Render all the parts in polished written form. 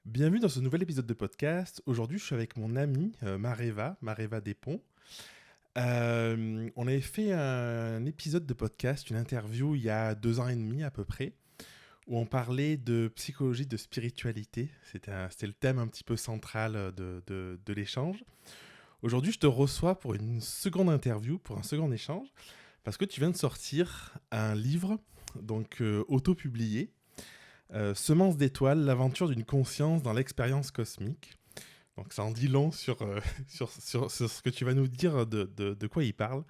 Bienvenue dans ce nouvel épisode de podcast. Aujourd'hui, je suis avec mon amie Mareva Despons. On avait fait un épisode de podcast, une interview il y a 2 ans et demi à peu près, où on parlait de psychologie, de spiritualité. C'était le thème un petit peu central de l'échange. Aujourd'hui, je te reçois pour une seconde interview, pour un second échange, parce que tu viens de sortir un livre, donc auto-publié, Semence d'étoiles, l'aventure d'une conscience dans l'expérience cosmique. Donc ça en dit long sur ce que tu vas nous dire de quoi il parle.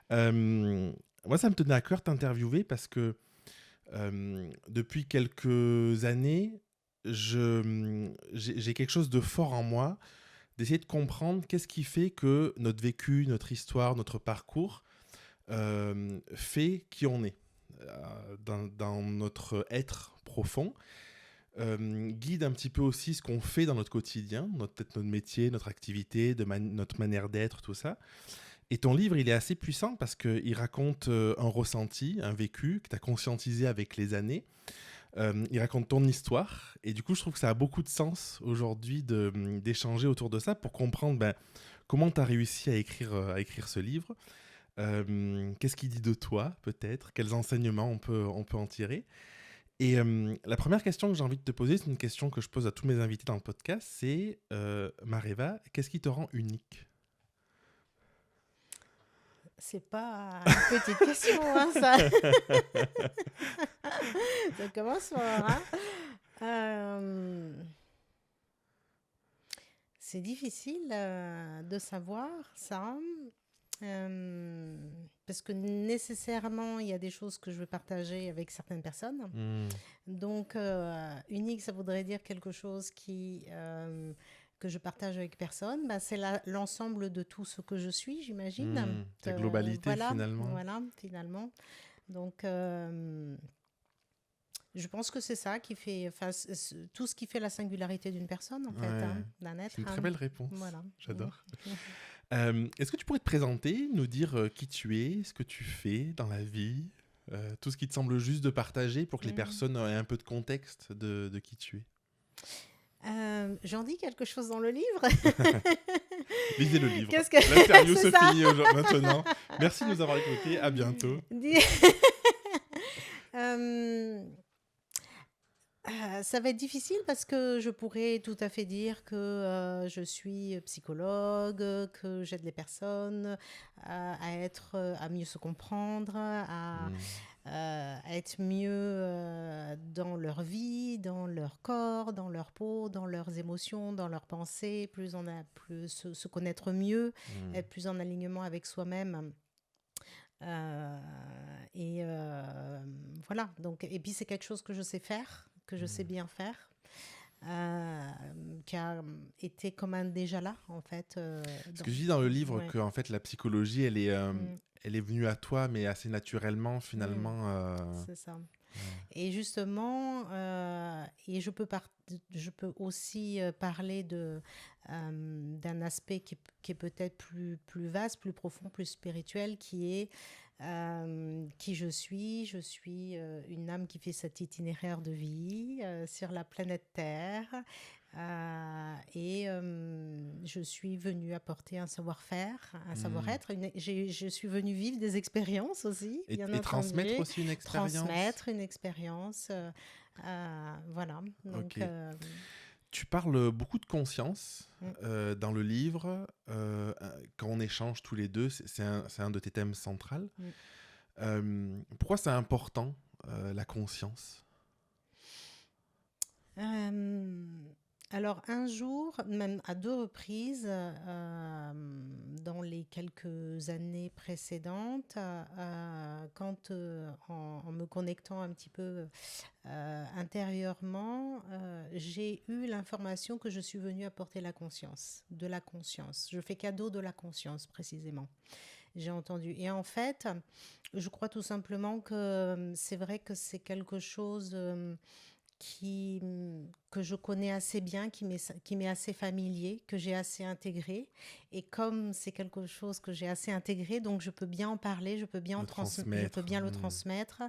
Moi, ça me tenait à cœur de t'interviewer parce que depuis quelques années, j'ai quelque chose de fort en moi, d'essayer de comprendre qu'est-ce qui fait que notre vécu, notre histoire, notre parcours fait qui on est dans notre être profond, guide un petit peu aussi ce qu'on fait dans notre quotidien, peut-être notre métier, notre activité, notre manière d'être, tout ça. Et ton livre, il est assez puissant parce qu'il raconte un ressenti, un vécu que tu as conscientisé avec les années. Il raconte ton histoire. Et du coup, je trouve que ça a beaucoup de sens aujourd'hui d'échanger autour de ça pour comprendre comment tu as réussi à écrire ce livre. Qu'est-ce qu'il dit de toi, peut-être? Quels enseignements on peut en tirer? Et la première question que j'ai envie de te poser, c'est une question que je pose à tous mes invités dans le podcast, c'est Mareva, qu'est-ce qui te rend unique? C'est pas une petite question, hein, ça. Ça commence fort, hein. C'est difficile de savoir ça, parce que nécessairement, il y a des choses que je veux partager avec certaines personnes. Donc, unique, ça voudrait dire quelque chose que je partage avec personne. C'est l'ensemble de tout ce que je suis, j'imagine. Ta globalité, finalement. Voilà, finalement. Donc, je pense que c'est ça qui fait, tout ce qui fait la singularité d'une personne, en fait, Ouais. d'un être. C'est une très belle réponse. Voilà. J'adore. Est-ce que tu pourrais te présenter, nous dire qui tu es, ce que tu fais dans la vie, tout ce qui te semble juste de partager pour que les personnes aient un peu de contexte de qui tu es? J'en dis quelque chose dans le livre. Lisez le livre. L'interview se finit maintenant. Merci de nous avoir écoutés. À bientôt. Ça va être difficile parce que je pourrais tout à fait dire que je suis psychologue, que j'aide les personnes à mieux se comprendre, à être mieux dans leur vie, dans leur corps, dans leur peau, dans leurs émotions, dans leurs pensées. Plus on a plus se connaître mieux, être plus en alignement avec soi-même. Voilà. Donc, et puis c'est quelque chose que je sais faire, que je sais bien faire, qui a été comme un déjà là, en fait. Parce que je dis dans le livre que en fait, la psychologie, elle est venue à toi, mais assez naturellement, finalement. C'est ça. Et justement, et je peux aussi parler d'un aspect qui est peut-être plus vaste, plus profond, plus spirituel, qui est qui je suis. Je suis une âme qui fait cet itinéraire de vie sur la planète Terre. Je suis venue apporter un savoir-faire, un savoir-être. Je suis venue vivre des expériences aussi. Et transmettre aussi une expérience. Transmettre une expérience. Voilà. Donc, okay. Tu parles beaucoup de conscience dans le livre. Quand on échange tous les deux, c'est un de tes thèmes centraux. Pourquoi c'est important, la conscience? Alors, un jour, même à 2 reprises, dans les quelques années précédentes, quand en me connectant un petit peu intérieurement, j'ai eu l'information que je suis venue apporter de la conscience. Je fais cadeau de la conscience, précisément. J'ai entendu. Et en fait, je crois tout simplement que c'est vrai que c'est quelque chose que je connais assez bien, qui m'est assez familier, que j'ai assez intégré. Et comme c'est quelque chose que j'ai assez intégré, donc je peux bien en parler, je peux bien, je peux bien le transmettre,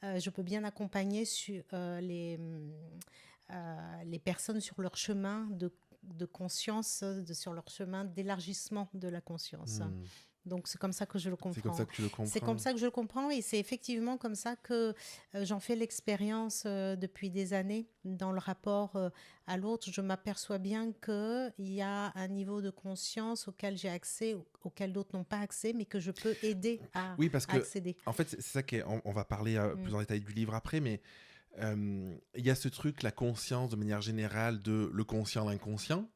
je peux bien accompagner sur les personnes sur leur chemin de conscience, sur leur chemin d'élargissement de la conscience. Donc, c'est comme ça que je le comprends. C'est comme ça que tu le comprends. C'est comme ça que je le comprends et c'est effectivement comme ça que j'en fais l'expérience depuis des années dans le rapport à l'autre. Je m'aperçois bien qu'il y a un niveau de conscience auquel j'ai accès, auquel d'autres n'ont pas accès, mais que je peux aider à, Oui, parce à que, accéder. en fait, c'est ça on va parler plus en détail du livre après, mais il y a ce truc, la conscience de manière générale, de le conscient, l'inconscient.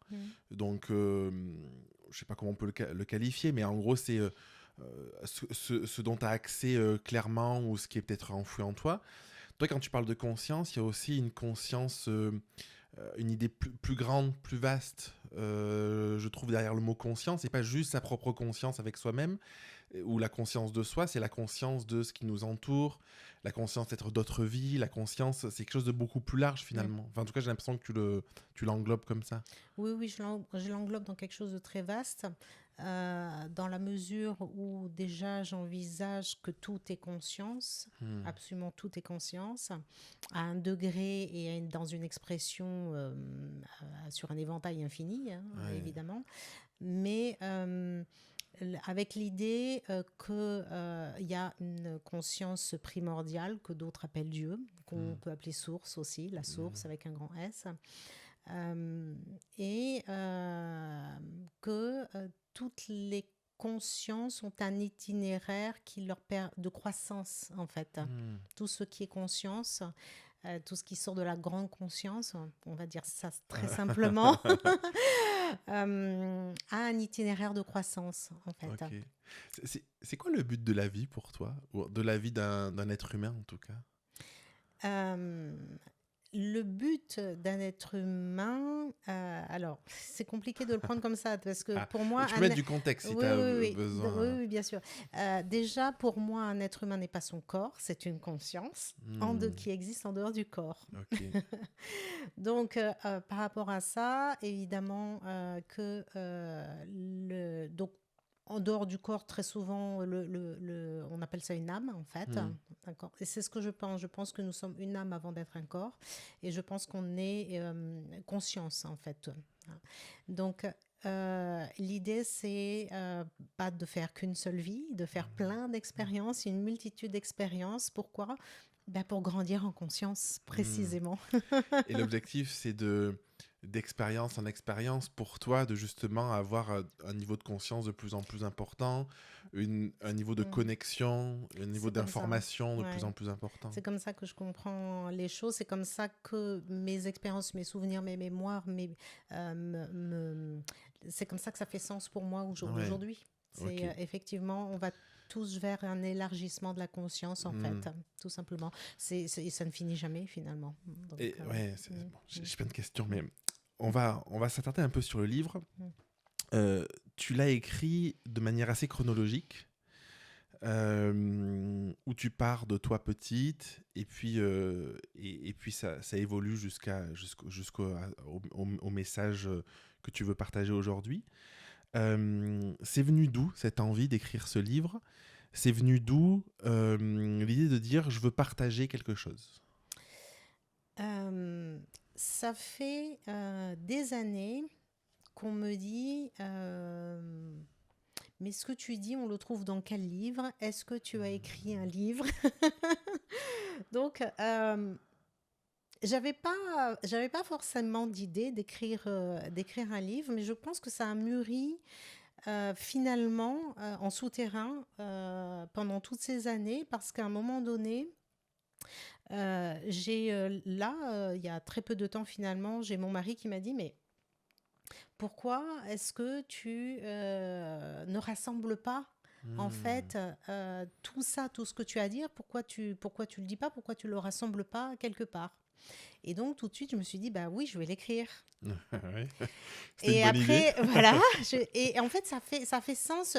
Donc, je sais pas comment on peut le qualifier, mais en gros, c'est ce dont tu as accès clairement ou ce qui est peut-être enfoui en toi. Toi, quand tu parles de conscience, il y a aussi une conscience, une idée plus grande, plus vaste, je trouve, derrière le mot conscience. C'est pas juste sa propre conscience avec soi-même, ou la conscience de soi, c'est la conscience de ce qui nous entoure, la conscience d'être d'autres vies, la conscience, c'est quelque chose de beaucoup plus large finalement. Enfin, en tout cas, j'ai l'impression que tu l'englobes comme ça. Oui, je l'englobe dans quelque chose de très vaste, dans la mesure où déjà j'envisage que tout est conscience, absolument tout est conscience, à un degré et dans une expression sur un éventail infini, évidemment, mais avec l'idée qu'il y a une conscience primordiale que d'autres appellent Dieu, qu'on peut appeler source aussi, la source avec un grand S. Et que toutes les consciences ont un itinéraire qui leur permet de croissance, en fait. Tout ce qui est conscience, tout ce qui sort de la grande conscience, on va dire ça très simplement, a un itinéraire de croissance, en fait. Okay. C'est quoi le but de la vie pour toi, ou de la vie d'un être humain en tout cas? Le but d'un être humain, alors c'est compliqué de le prendre comme ça parce que pour moi, tu peux mettre du contexte si tu as besoin. Oui, bien sûr. Déjà, pour moi, un être humain n'est pas son corps, c'est une conscience qui existe en dehors du corps. Okay. Donc, par rapport à ça, évidemment donc, en dehors du corps, très souvent, on appelle ça une âme, en fait. D'accord. Et c'est ce que je pense. Je pense que nous sommes une âme avant d'être un corps. Et je pense qu'on est conscience, en fait. Donc, l'idée, c'est pas de faire qu'une seule vie, de faire plein d'expériences, une multitude d'expériences. Pourquoi ? Pour grandir en conscience, précisément. Et l'objectif, c'est d'expérience en expérience pour toi, de justement avoir un niveau de conscience de plus en plus important, un niveau de connexion, un niveau d'information de plus en plus important. C'est comme ça que je comprends les choses, c'est comme ça que mes expériences, mes souvenirs, mes mémoires, c'est comme ça que ça fait sens pour moi aujourd'hui. C'est effectivement, on va tous vers un élargissement de la conscience, en fait, tout simplement. Ça ne finit jamais, finalement. Donc, bon, j'ai plein de questions, mais on va s'attarder un peu sur le livre. Tu l'as écrit de manière assez chronologique, où tu pars de toi petite, et puis ça évolue jusqu'au message que tu veux partager aujourd'hui. C'est venu d'où cette envie d'écrire ce livre ? C'est venu d'où l'idée de dire je veux partager quelque chose ? Ça fait des années qu'on me dit mais ce que tu dis, on le trouve dans quel livre ? Est-ce que tu as écrit un livre ? Donc, j'avais pas forcément d'idée d'écrire un livre, mais je pense que ça a mûri finalement en souterrain pendant toutes ces années, parce qu'à un moment donné, il y a très peu de temps finalement, j'ai mon mari qui m'a dit mais pourquoi est-ce que tu ne rassembles pas en fait tout ce que tu as à dire, pourquoi tu le dis pas, pourquoi tu le rassembles pas quelque part ? Et donc tout de suite je me suis dit bah oui, je vais l'écrire. Et après idée. Voilà, et en fait ça fait sens.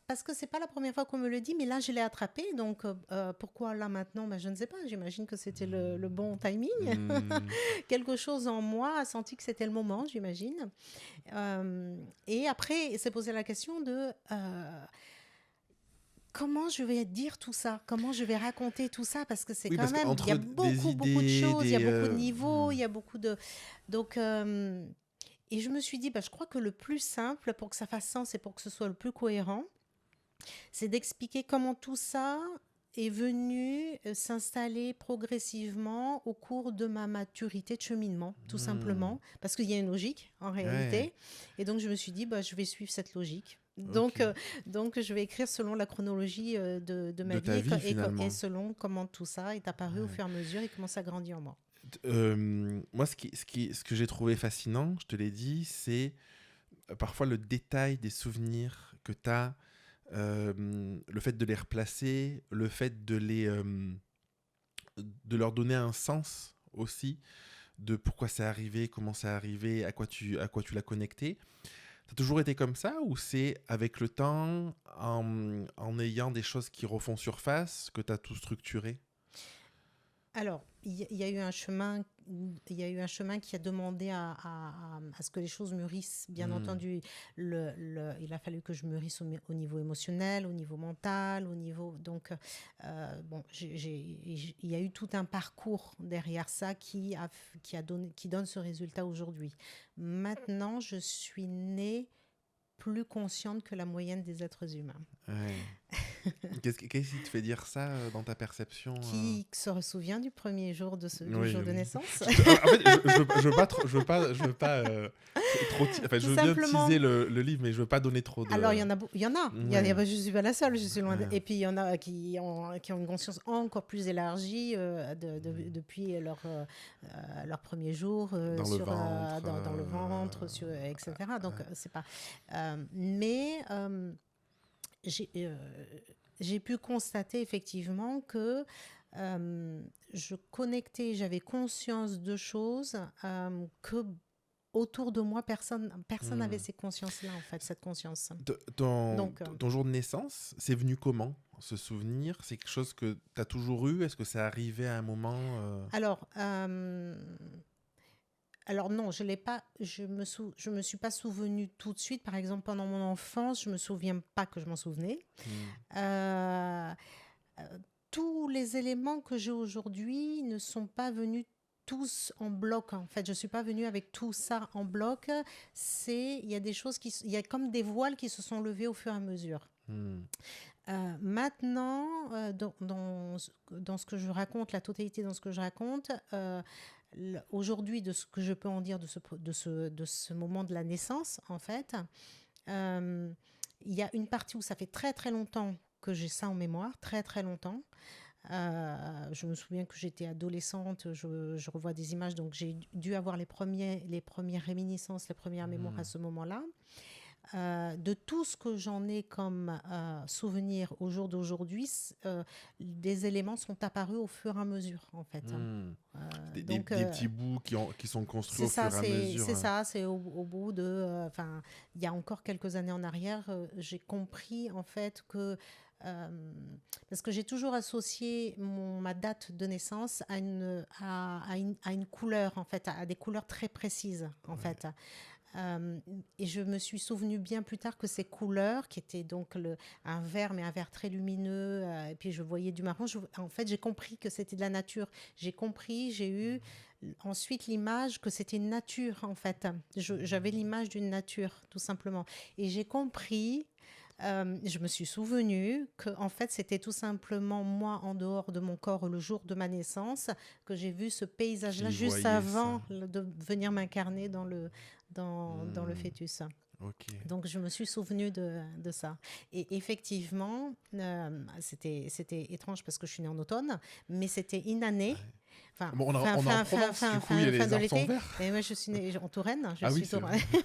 Parce que c'est pas la première fois qu'on me le dit, mais là je l'ai attrapé, donc pourquoi là maintenant ? Je ne sais pas, j'imagine que c'était le bon timing. Quelque chose en moi a senti que c'était le moment, j'imagine. Et après s'est posé la question de comment je vais dire tout ça? Comment je vais raconter tout ça? Parce que c'est Oui, quand parce même, il y a qu'entre des beaucoup de idées, choses, il y a des... beaucoup de niveaux, il y a beaucoup de... Donc, et je me suis dit, bah, je crois que le plus simple pour que ça fasse sens et pour que ce soit le plus cohérent, c'est d'expliquer comment tout ça est venu s'installer progressivement au cours de ma maturité de cheminement, tout Hmm. simplement, parce qu'il y a une logique en Ouais, réalité. Et donc je me suis dit, bah, je vais suivre cette logique. ok. Donc je vais écrire selon la chronologie de ma De vie ta vie, et finalement. selon comment tout ça est apparu au Ouais. fur et à mesure et comment ça grandit en moi. Moi, ce que j'ai trouvé fascinant, je te l'ai dit, c'est parfois le détail des souvenirs que tu as, le fait de les replacer, le fait de leur donner un sens aussi, de pourquoi c'est arrivé, comment c'est arrivé, à quoi tu l'as connecté. Ça a toujours été comme ça ou c'est avec le temps, en ayant des choses qui refont surface, que tu as tout structuré? Alors, il y a eu un chemin, il y a eu un chemin qui a demandé à ce que les choses mûrissent. Bien Hmm. entendu, il a fallu que je mûrisse au niveau émotionnel, au niveau mental, au niveau. Donc, bon, il y a eu tout un parcours derrière ça qui donne ce résultat aujourd'hui. Maintenant, je suis née plus consciente que la moyenne des êtres humains. Ouais. Qu'est-ce qui te fait dire ça dans ta perception Qui se souvient du premier jour du Oui, jour de oui. naissance? En fait, je veux pas enfin, Tout je veux bien simplement. teaser le livre, mais je veux pas donner trop Alors, de. il y en a. Ouais, Je suis pas la seule, je suis loin ouais. Et puis, il y en a qui ont une conscience encore plus élargie depuis leur premier jour Dans le ventre. dans le ventre, etc. Donc, c'est pas... mais j'ai j'ai pu constater effectivement que je connectais, j'avais conscience de choses que autour de moi, personne n'avait Hmm. ces consciences-là, en fait, cette conscience. Ton, Donc, ton jour de naissance, c'est venu comment, ce souvenir? C'est quelque chose que tu as toujours eu? Est-ce que c'est arrivé à un moment alors, alors non, je l'ai pas. Je me suis pas souvenu tout de suite. Par exemple, pendant mon enfance, je me souviens pas que je m'en souvenais. hmm, Euh, euh, Tous les éléments que j'ai aujourd'hui ne sont pas venus tous en bloc. En fait, je suis pas venue avec tout ça en bloc. Il y a des choses il y a comme des voiles qui se sont levées au fur et à mesure. hmm, Maintenant, dans ce que je raconte, la totalité dans ce que je raconte, aujourd'hui, de ce que je peux en dire de ce moment de la naissance, en fait, euh, il y a une partie où ça fait très très longtemps que j'ai ça en mémoire, très très longtemps. Je me souviens que j'étais adolescente, je revois des images, donc j'ai dû avoir les premières réminiscences, les premières mémoires à hmm, ce moment-là. De tout ce que j'en ai comme souvenir au jour d'aujourd'hui, des éléments sont apparus au fur et à mesure, en fait. hmm. Donc, Des petits bouts qui sont construits c'est au ça, fur et à mesure. c'est ça, c'est au bout de... Enfin, il y a encore quelques années en arrière, j'ai compris, en fait, que... parce que j'ai toujours associé ma date de naissance à une couleur, en fait, à des couleurs très précises, en Ouais. fait. Et je me suis souvenu bien plus tard que ces couleurs, qui étaient donc un vert, mais un vert très lumineux, et puis je voyais du marron, en fait j'ai compris que c'était de la nature. J'ai compris, j'ai eu ensuite l'image que c'était une nature, en fait. J'avais l'image d'une nature, tout simplement. Et j'ai compris, je me suis souvenu que en fait c'était tout simplement moi en dehors de mon corps le jour de ma naissance que j'ai vu ce paysage-là Qui juste voyait ça. avant de venir m'incarner dans le Hmm, fœtus. ok. Donc je me suis souvenu de ça. Et effectivement, c'était étrange parce que je suis née en automne, mais c'était une année, Ouais. Bon, on est en Provence, du coup, fin les de arbres sont l'été. verts. Et moi, je suis née en Touraine. Je Ah oui, suis c'est vrai. Touraine.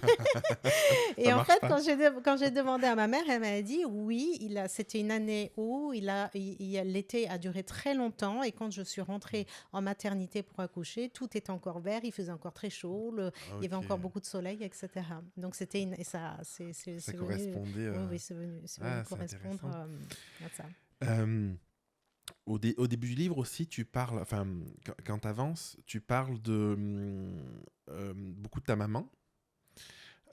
Ça Et en marche fait, pas. quand j'ai demandé à ma mère, elle m'a dit oui, c'était une année où l'été a duré très longtemps. Et quand je suis rentrée en maternité pour accoucher, tout était encore vert, il faisait encore très chaud, il y avait Ok. encore beaucoup de soleil, etc. Donc c'était et ça, Ça c'est venu, correspondait. oui, oui, c'est venu C'est correspondre intéressant. à ça. Euh, au début du livre aussi, tu parles, enfin, quand tu avances, tu parles de beaucoup de ta maman,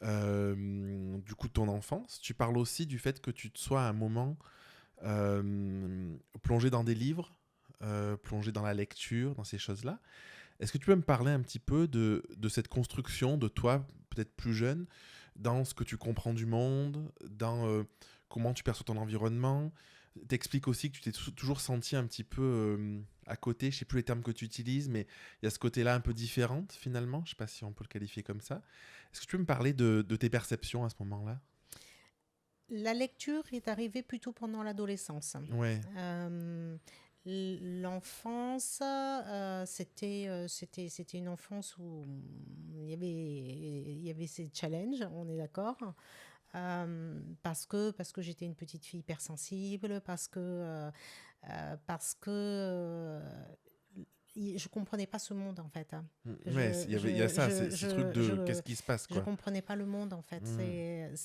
du coup de ton enfance. Tu parles aussi du fait que tu te sois à un moment plonger dans des livres, plonger dans la lecture, dans ces choses-là. Est-ce que tu peux me parler un petit peu de cette construction de toi, peut-être plus jeune, dans ce que tu comprends du monde, dans comment tu perçois ton environnement? T'expliques aussi que tu t'es toujours senti un petit peu à côté, je sais plus les termes que tu utilises, mais il y a ce côté-là un peu différent finalement, je sais pas si on peut le qualifier comme ça. Est-ce que tu peux me parler de tes perceptions à ce moment-là? La lecture est arrivée plutôt pendant l'adolescence. Ouais. Euh, L'enfance, c'était une enfance où il y avait ces challenges, on est d'accord. Parce que j'étais une petite fille hypersensible, parce que je comprenais pas ce monde en fait, hein. Ouais, il y a ça, ces trucs de qu'est-ce qui se passe, Je quoi. comprenais pas le monde en fait. Mm.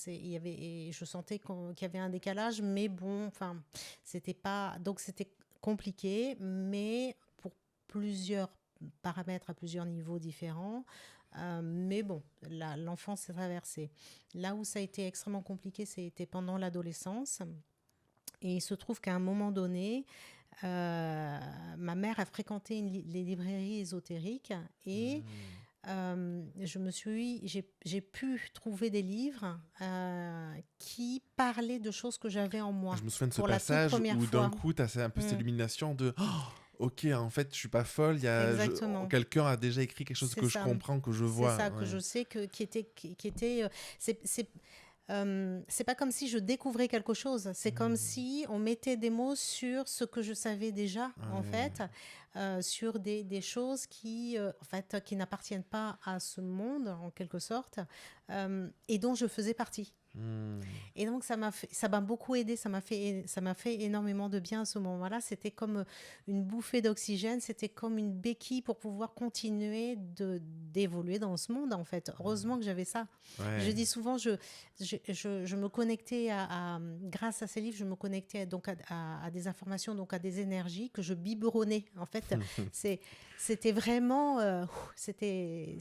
Il y avait, et je sentais qu'il y avait un décalage, mais bon, enfin, c'était pas, donc c'était compliqué, mais pour plusieurs paramètres à plusieurs niveaux différents. Mais bon, l'enfance s'est traversée. Là où ça a été extrêmement compliqué, c'était pendant l'adolescence. Et il se trouve qu'à un moment donné, ma mère a fréquenté les librairies ésotériques et j'ai pu trouver des livres qui parlaient de choses que j'avais en moi Je me souviens de ce pour la toute passage première où d'un fois. coup, tu as un peu cette illumination de ok, en fait, je suis pas folle, Exactement. quelqu'un a déjà écrit quelque chose C'est que je ça. comprends, que je C'est vois. ça que Ouais. je sais qui était. C'est pas comme si je découvrais quelque chose. C'est comme si on mettait des mots sur ce que je savais déjà, en Ouais. fait, sur des choses en fait, qui n'appartiennent pas à ce monde, en quelque sorte, et dont je faisais partie. Hmm. Et donc, ça m'a beaucoup aidé, ça m'a fait énormément de bien à ce moment-là. C'était comme une bouffée d'oxygène, c'était comme une béquille pour pouvoir continuer d'évoluer dans ce monde, en fait. Heureusement que j'avais ça. Ouais. Je dis souvent, je me connectais grâce à ces livres, je me connectais donc à des informations, donc à des énergies que je biberonnais. En fait, c'était vraiment, c'était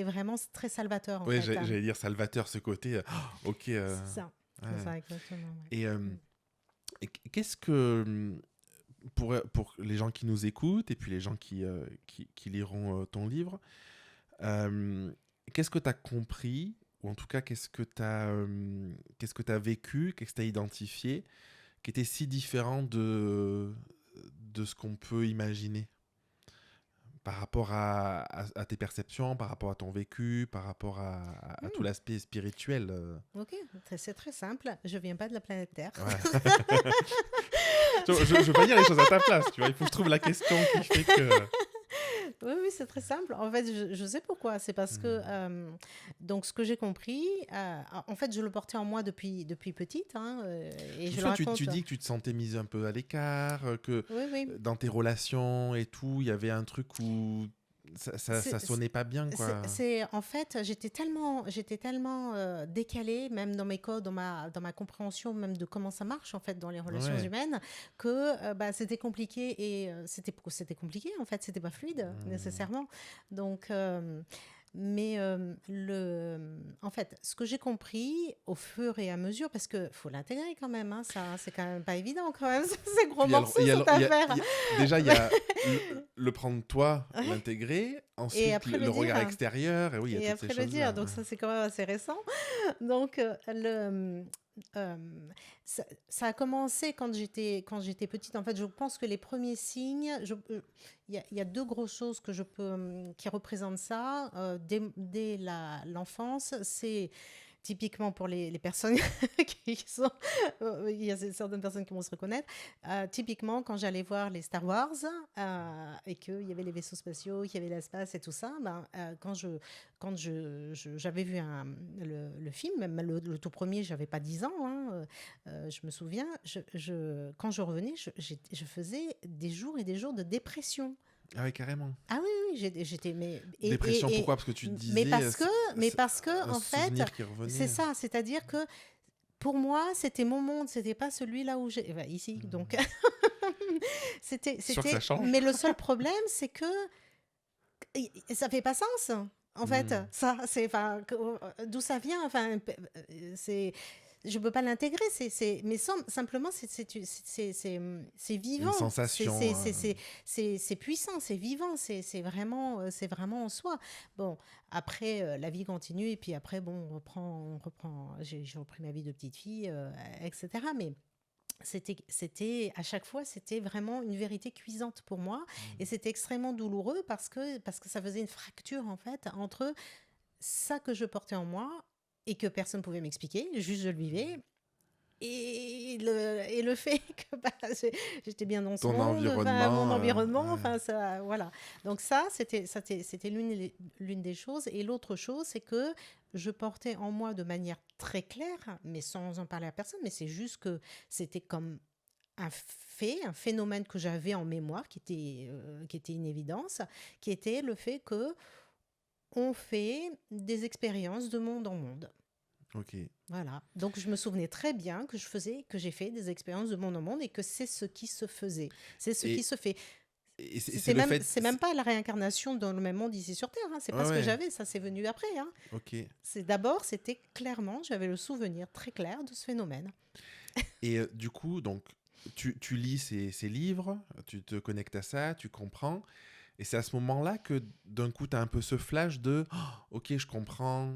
vraiment très salvateur, en Oui, fait. j'allais dire Salvateur, ce côté. Ok. C'est ça, Ouais. exactement. Ouais. Et, qu'est-ce que, pour les gens qui nous écoutent et puis les gens qui liront ton livre, qu'est-ce que tu as compris, ou en tout cas, qu'est-ce que tu as vécu, qu'est-ce que tu as identifié, qui était si différent de ce qu'on peut imaginer par rapport à tes perceptions, par rapport à ton vécu, par rapport à tout l'aspect spirituel. Ok, c'est très simple. Je viens pas de la planète Terre. Ouais. Je veux pas dire les choses à ta place, tu vois. Il faut que je trouve la question qui fait que... Oui, c'est très simple. En fait, je sais pourquoi. C'est parce que, donc, ce que j'ai compris, en fait, je le portais en moi depuis petite, hein, et je le raconte. Tu dis que tu te sentais mise un peu à l'écart, que Oui. dans tes relations et tout, il y avait un truc où ça sonnait pas bien, quoi. En fait, j'étais tellement décalée, même dans mes codes, dans ma compréhension même de comment ça marche en fait dans les relations humaines, que bah, c'était compliqué et c'était compliqué en fait, c'était pas fluide nécessairement. Donc mais en fait, ce que j'ai compris au fur et à mesure, parce qu'il faut l'intégrer quand même, hein, ça, c'est quand même pas évident quand même, c'est gros morceau cette affaire. Déjà, il y a le prendre toi, l'intégrer, Et ensuite après le regard extérieur, et oui, il y a toutes ces après le choses-là. dire, donc ça c'est quand même assez récent. Donc ça a commencé quand j'étais petite. En fait, je pense que les premiers signes, il y a deux grosses choses qui représentent ça dès l'enfance. C'est typiquement pour les personnes qui sont... il y a certaines personnes qui vont se reconnaître. Typiquement, quand j'allais voir les Star Wars et qu'il y avait les vaisseaux spatiaux, qu'il y avait l'espace et tout ça, quand j'avais vu le film, même le tout premier, j'avais pas 10 ans, hein, je me souviens, quand je revenais, je faisais des jours et des jours de dépression. Ah oui, carrément. Ah oui, j'étais... Dépression, pourquoi? Parce que tu te disais... Mais parce que en fait, c'est ça, c'est-à-dire que pour moi, c'était mon monde, c'était pas celui-là où j'ai... Enfin, ici, donc... c'était... Sûr que ça change. Mais le seul problème, c'est que ça fait pas sens, en fait. Ça, c'est... Enfin, d'où ça vient? Enfin, c'est... je peux pas l'intégrer, mais simplement, c'est Une vivant, sensation. c'est puissant, c'est vivant, c'est vraiment en soi. Bon, après, la vie continue, et puis après, bon, j'ai repris ma vie de petite fille, etc. Mais à chaque fois, c'était vraiment une vérité cuisante pour moi, et c'était extrêmement douloureux parce que ça faisait une fracture, en fait, entre ça que je portais en moi et que personne ne pouvait m'expliquer, juste je le vivais. Et le fait que j'étais bien dans ce Ton monde, enfin, mon environnement. environnement, Ouais. enfin, ça, voilà. Donc ça, c'était l'une des choses. Et l'autre chose, c'est que je portais en moi de manière très claire, mais sans en parler à personne, mais c'est juste que c'était comme un fait, un phénomène que j'avais en mémoire, qui était une évidence, qui était le fait que on fait des expériences de monde en monde. Ok. Voilà. Donc je me souvenais très bien que j'ai fait des expériences de monde en monde, et que c'est ce qui se faisait. C'est ce qui Et, se fait. et c'est le fait. C'est même pas la réincarnation dans le même monde ici sur Terre, hein. C'est pas Ouais, ce que ouais. j'avais, ça c'est venu après, hein. Ok. C'était clairement, j'avais le souvenir très clair de ce phénomène. Et du coup, donc, tu lis ces livres, tu te connectes à ça, tu comprends. Et c'est à ce moment-là que d'un coup, tu as un peu ce flash de ok, je comprends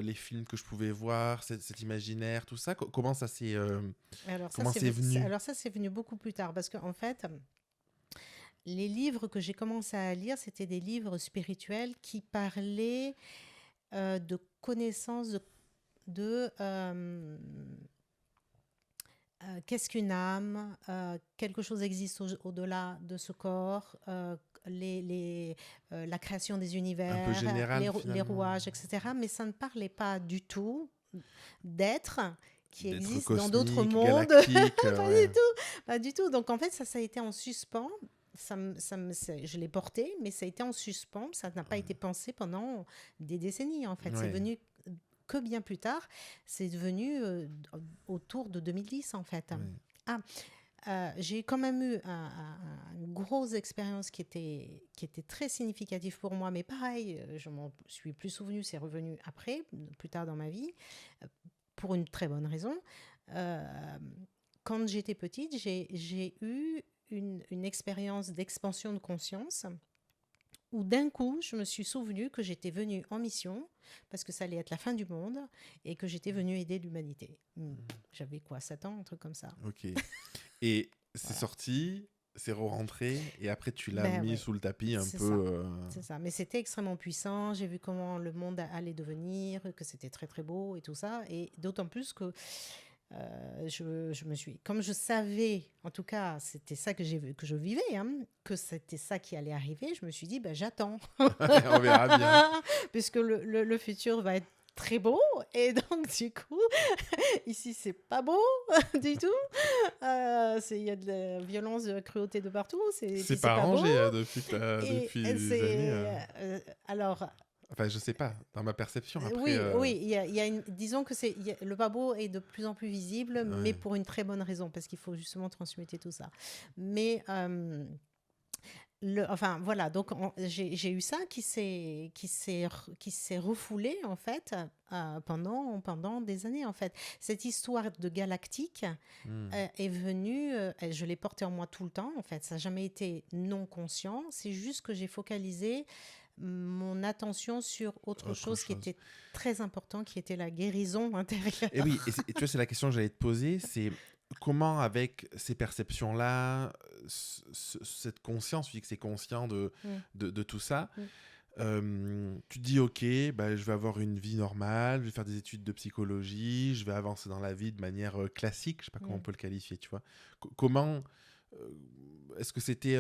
les films que je pouvais voir, cet imaginaire, tout ça. Comment c'est venu? Alors ça, c'est venu beaucoup plus tard, parce qu'en fait, les livres que j'ai commencé à lire, c'était des livres spirituels qui parlaient de connaissances de qu'est-ce qu'une âme, quelque chose existe au-delà de ce corps, la création des Un peu univers, général, les finalement. rouages, etc. Mais ça ne parlait pas du tout d'êtres qui D'être existent dans d'autres cosmique, mondes. galactique, Pas ouais. du tout, pas du tout. Donc en fait, ça a été en suspens. Je l'ai porté, mais ça a été en suspens. Ça n'a pas été pensé pendant des décennies, en fait. C'est Ouais. venu que bien plus tard. C'est devenu autour de 2010, en fait. Ouais. Ah, j'ai quand même eu une grosse expérience qui était très significative pour moi, mais pareil, je m'en suis plus souvenu, c'est revenu après, plus tard dans ma vie, pour une très bonne raison. Euh, Quand j'étais petite, j'ai eu une expérience d'expansion de conscience où d'un coup, je me suis souvenu que j'étais venue en mission parce que ça allait être la fin du monde et que j'étais venue aider l'humanité. J'avais quoi, 7 ans, un truc comme ça. Ok. Et c'est Voilà. sorti, c'est re-rentré, et après tu l'as Ben mis ouais, sous le tapis un c'est peu. ça. C'est ça. Mais c'était extrêmement puissant. J'ai vu comment le monde allait devenir, que c'était très très beau et tout ça. Et d'autant plus que je me suis, comme je savais, en tout cas, c'était ça que je vivais, hein, que c'était ça qui allait arriver. Je me suis dit, ben, j'attends, On verra bien. puisque le futur va être très beau. Et donc, du coup, ici, c'est pas beau du tout. Il y a de la violence, de la cruauté de partout. C'est Puis c'est pas pas beau. arrangé Et depuis des années. alors, Enfin, je sais pas, dans ma perception. Après, oui, oui, il y a disons que le pas beau est de plus en plus visible, mais ouais. pour une très bonne raison, parce qu'il faut justement transmuter tout ça. Mais enfin voilà, donc j'ai eu ça qui s'est refoulé en fait pendant des années en fait. Cette histoire de galactique Hmm. est venue, je l'ai portée en moi tout le temps en fait. Ça n'a jamais été non conscient. C'est juste que j'ai focalisé mon attention sur autre Autre chose qui chose. était très important, qui était la guérison intérieure. Et oui, et tu vois, c'est la question que j'allais te poser, c'est comment avec ces perceptions-là, cette conscience, tu dis que c'est conscient Mm, de tout ça, mm, tu te dis, ok, bah, je vais avoir une vie normale, je vais faire des études de psychologie, je vais avancer dans la vie de manière classique, je sais pas comment on mm. peut le qualifier, tu vois. Comment, est-ce que c'était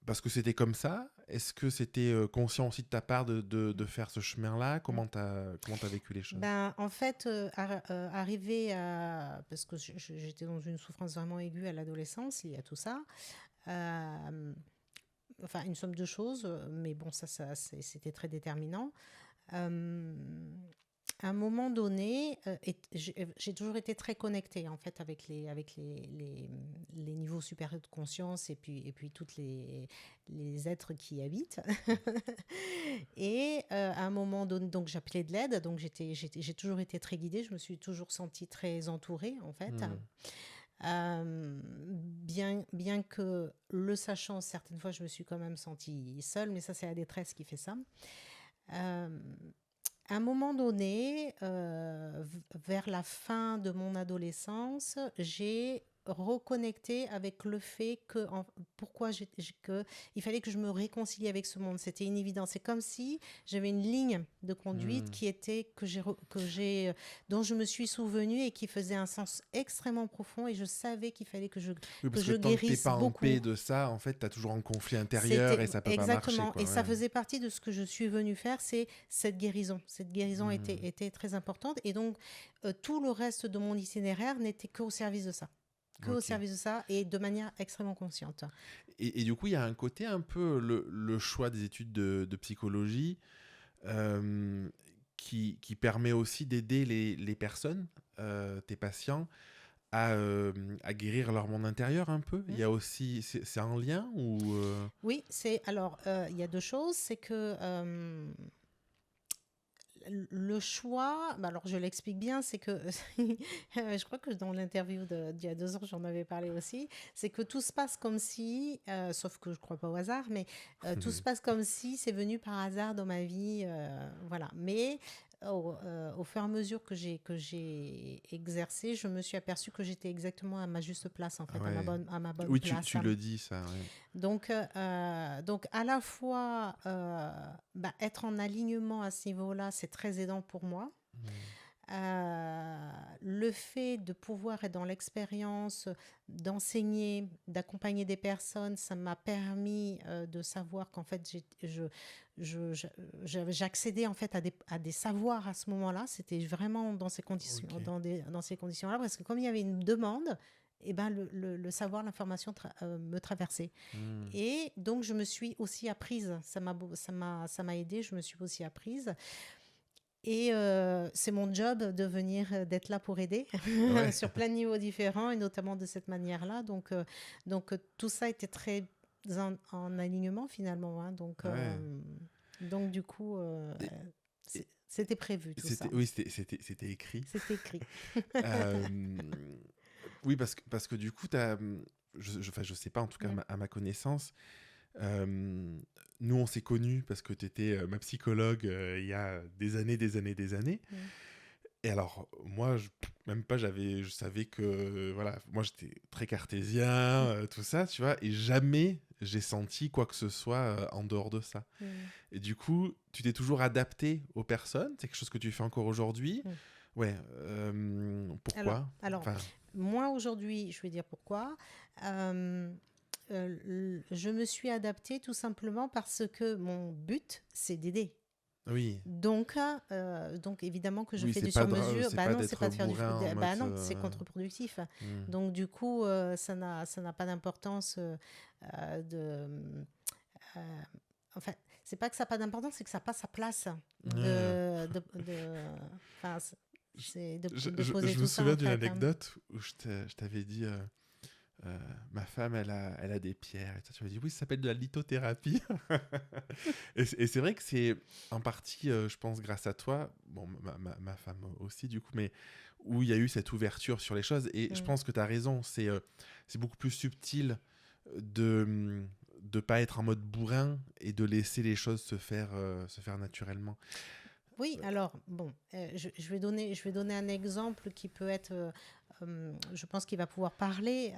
parce que c'était comme ça? Est-ce que c'était conscient aussi de ta part de faire ce chemin-là? Mm. Comment t'as vécu les choses? Ben, en fait, arrivé à... Parce que j'étais dans une souffrance vraiment aiguë à l'adolescence liée à tout ça. Euh, enfin, une somme de choses, mais bon, c'était très déterminant. Euh, à un moment donné, j'ai toujours été très connectée en fait avec les niveaux supérieurs de conscience et puis toutes les êtres qui y habitent. Et à un moment donné, donc j'appelais de l'aide, donc j'ai toujours été très guidée, je me suis toujours sentie très entourée en fait. Bien que le sachant, certaines fois je me suis quand même sentie seule, mais ça c'est la détresse qui fait ça. Euh, à un moment donné, vers la fin de mon adolescence, j'ai reconnecté avec le fait que il fallait que je me réconcilie avec ce monde. C'était une évidence. C'est comme si j'avais une ligne de conduite qui était dont je me suis souvenue et qui faisait un sens extrêmement profond, et je savais qu'il fallait que Oui, que parce que je tant que t'es guérisse pas en beaucoup. paix de ça, en fait, t'as toujours un conflit intérieur C'était et ça peut pas marcher, exactement, quoi. et ça Ouais. faisait partie de ce que je suis venue faire, c'est cette guérison. Cette guérison était très importante, et donc tout le reste de mon itinéraire n'était qu'au service de ça, au Ok. service de ça, et de manière extrêmement consciente. Et du coup, il y a un côté un peu le choix des études de psychologie euh, qui permet aussi d'aider les personnes, tes patients, à guérir leur monde intérieur un peu. Il Hmm. y a aussi, c'est en lien ou Oui, il y a deux choses, c'est que le choix, alors je l'explique bien, c'est que je crois que dans l'interview d'il y a 2 ans, j'en avais parlé aussi, c'est que tout se passe comme si, sauf que je ne crois pas au hasard, mais tout se passe comme si c'est venu par hasard dans ma vie, voilà. Mais au fur et à mesure que j'ai exercé, je me suis aperçue que j'étais exactement à ma juste place, en fait, ouais. à ma bonne Oui, place. tu le dis ça. Ouais. Donc à la fois, être en alignement à ce niveau-là, c'est très aidant pour moi. Le fait de pouvoir être dans l'expérience, d'enseigner, d'accompagner des personnes, ça m'a permis de savoir qu'en fait, j'accédais en fait à des savoirs à ce moment-là. C'était vraiment dans ces conditions, Ok. dans ces conditions-là, parce que comme il y avait une demande, et ben le savoir, l'information me traversait. Et donc, je me suis aussi apprise. Ça m'a aidée. Je me suis aussi apprise. Et c'est mon job d'être là pour aider Ouais. sur plein de niveaux différents, et notamment de cette manière-là. Donc tout ça était très en alignement finalement, hein. Ouais. Donc du coup, Et- et- c'était prévu tout ça. oui, c'était écrit. C'était écrit. Euh, oui, parce que du coup, enfin, je sais pas, en tout cas, Mm. à ma connaissance, nous, on s'est connus parce que tu étais ma psychologue il y a des années. Mm. Et alors, moi, même pas, je savais que, voilà, moi, j'étais très cartésien, tout ça, tu vois, et jamais j'ai senti quoi que ce soit en dehors de ça. Mm. Et du coup, tu t'es toujours adapté aux personnes, c'est quelque chose que tu fais encore aujourd'hui. Mm. Ouais, pourquoi? Alors, Enfin, moi aujourd'hui, je vais dire pourquoi. Je me suis adaptée tout simplement parce que mon but, c'est d'aider. oui. Donc évidemment que je Oui, fais c'est du pas sur-mesure. c'est Bah pas non, c'est d'être pas de faire du. bourrin en mode. Bah non, c'est contre-productif. Hmm. Donc du coup, ça n'a pas d'importance de. euh, enfin, c'est pas que ça n'a pas d'importance, c'est que ça n'a pas sa place Ouais. enfin, c'est de Je poser me tout ça souviens en d'une fait, hein. anecdote où je t'avais dit ma femme, elle a des pierres. Et toi, tu m'as dit oui, ça s'appelle de la lithothérapie. Et c'est vrai que c'est en partie, je pense, grâce à toi, bon, ma femme aussi, du coup, mais où il y a eu cette ouverture sur les choses. Et je Mm. pense que tu as raison, c'est beaucoup plus subtil de de pas être en mode bourrin et de laisser les choses se faire naturellement. Oui, alors, bon, je vais donner un exemple qui peut être, je pense qu'il va pouvoir parler.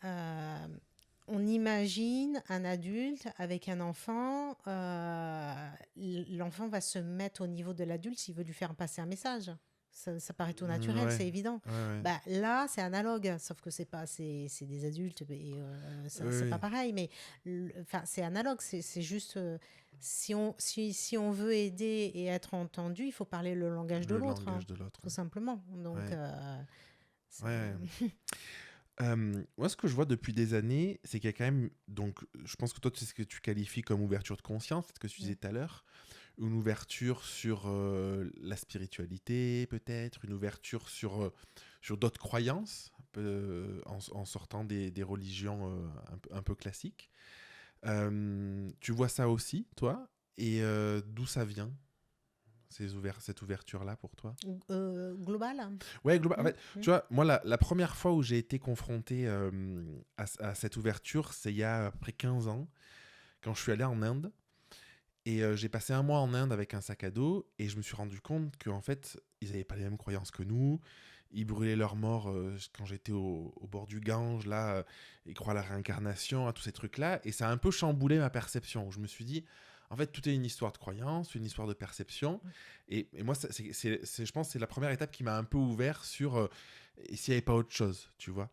Euh, on imagine un adulte avec un enfant, l'enfant va se mettre au niveau de l'adulte s'il veut lui faire passer un message. Ça paraît tout naturel, Ouais, c'est évident. ouais, ouais. Bah, là, c'est analogue, sauf que c'est des adultes, et c'est Oui, pas pareil, mais enfin, c'est analogue, c'est juste, si on veut aider et être entendu, il faut parler le langage de le l'autre, hein, langage de l'autre. tout simplement. Donc, Ouais, c'est- ouais. Moi, ce que je vois depuis des années, c'est qu'il y a quand même, donc, je pense que toi, c'est ce que tu qualifies comme ouverture de conscience, c'est ce que tu disais tout à l'heure, une ouverture sur la spiritualité, peut-être, une ouverture sur d'autres croyances, en sortant des religions un peu classiques. Tu vois ça aussi, toi? Et d'où ça vient, cette ouverture-là pour toi? Global. Ouais, global. En Mm, fait, mm. tu vois, moi, la première fois où j'ai été confronté à cette ouverture, c'est il y a à peu près 15 ans, quand je suis allé en Inde. Et j'ai passé un mois en Inde avec un sac à dos, et je me suis rendu compte qu'en fait, ils n'avaient pas les mêmes croyances que nous. Ils brûlaient leurs morts quand j'étais au bord du Gange, là, ils croient à la réincarnation, à tous ces trucs-là. Et ça a un peu chamboulé ma perception. Je me suis dit, en fait, tout est une histoire de croyance, une histoire de perception. Et moi, je pense que c'est la première étape qui m'a un peu ouvert sur et s'il n'y avait pas autre chose, tu vois.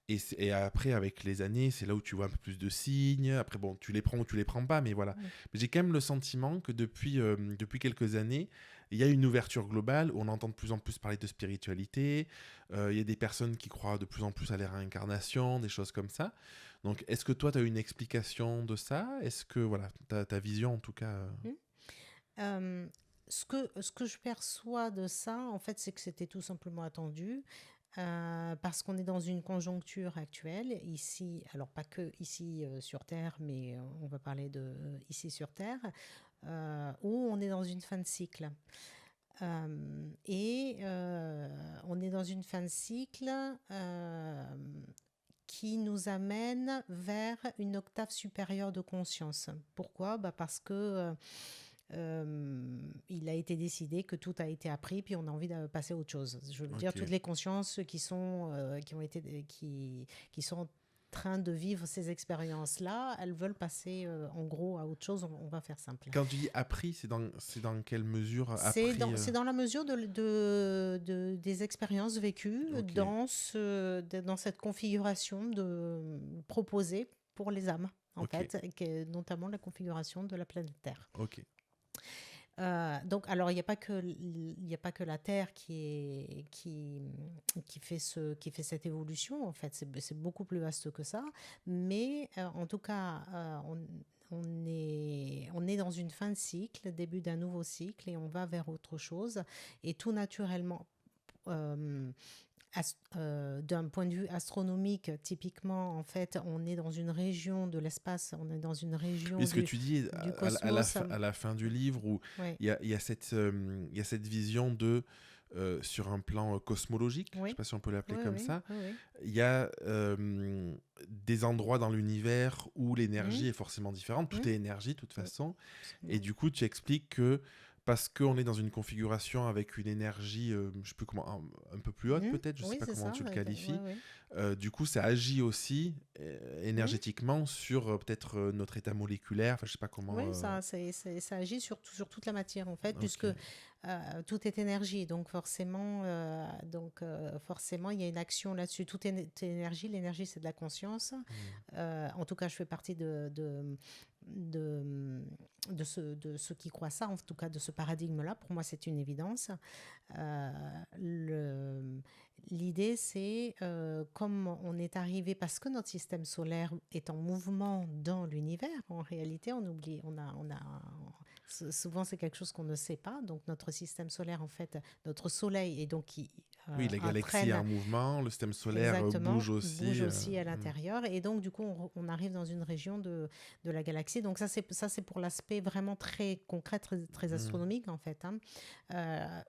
Et après, avec les années, c'est là où tu vois un peu plus de signes. Après, bon, tu les prends ou tu les prends pas, mais voilà. Mm. Mais j'ai quand même le sentiment que depuis quelques années, il y a une ouverture globale. On entend de plus en plus parler de spiritualité. Il y a des personnes qui croient de plus en plus à la réincarnation, des choses comme ça. Donc, est-ce que toi, tu as une explication de ça? Est-ce que, voilà, ta vision, en tout cas... Mm. Euh, ce que je perçois de ça, en fait, c'est que c'était tout simplement attendu. Parce qu'on est dans une conjoncture actuelle, ici, alors pas que ici sur Terre, mais on va parler de ici sur Terre, où on est dans une fin de cycle. On est dans une fin de cycle qui nous amène vers une octave supérieure de conscience. Pourquoi? Parce que il a été décidé que tout a été appris, puis on a envie de passer à autre chose. Je veux dire, Ok, toutes les consciences qui sont en train de vivre ces expériences-là, elles veulent passer en gros à autre chose. On va faire simple. quand tu dis appris, c'est dans quelle mesure appris C'est dans la mesure des expériences vécues Ok, dans cette configuration proposée pour les âmes, en ok, fait, notamment la configuration de la planète Terre. ok. Donc, alors, il n'y a pas que la Terre qui fait cette évolution. En fait, c'est beaucoup plus vaste que ça. Mais en tout cas, on est dans une fin de cycle, début d'un nouveau cycle, et on va vers autre chose. Et tout naturellement, euh, d'un point de vue astronomique, typiquement, en fait, on est dans une région de l'espace, on est dans une région Mais ce que tu dis du cosmos. à la fin du livre, où Ouais. il y a cette vision sur un plan cosmologique, je ne sais Oui, pas si on peut l'appeler oui, comme oui, ça, oui, oui. il y a des endroits dans l'univers où l'énergie Mhm, est forcément différente. Tout mhm, est énergie, de toute mhm, façon. Et absolument. du coup, tu expliques que parce qu'on est dans une configuration avec une énergie, je ne sais plus comment, un peu plus haute Mhm, peut-être, je ne sais oui, pas c'est comment ça. tu le Ouais, qualifies, ouais. du coup, ça agit aussi Mhm. énergétiquement sur peut-être notre état moléculaire. Enfin, je sais pas comment. Oui, ça agit sur toute la matière, en fait, Ok. puisque tout est énergie. Forcément, il y a une action là-dessus. Tout est énergie. L'énergie, c'est de la conscience. Hmm. En tout cas, je fais partie de, de ceux qui croient ça, en tout cas de ce paradigme-là. Pour moi, c'est une évidence. Euh, le- L'idée, c'est comme on est arrivé, parce que notre système solaire est en mouvement dans l'univers, en réalité, on oublie, souvent c'est quelque chose qu'on ne sait pas. Donc notre système solaire, en fait, notre Soleil, et donc qui Oui, la galaxie est entraîne en mouvement, le système solaire exactement, bouge bouge aussi. aussi à Hmm. l'intérieur. Et donc, du coup, on arrive dans une région de la galaxie. Donc, ça, c'est pour l'aspect vraiment très concret, très Hmm. astronomique, en fait, hein,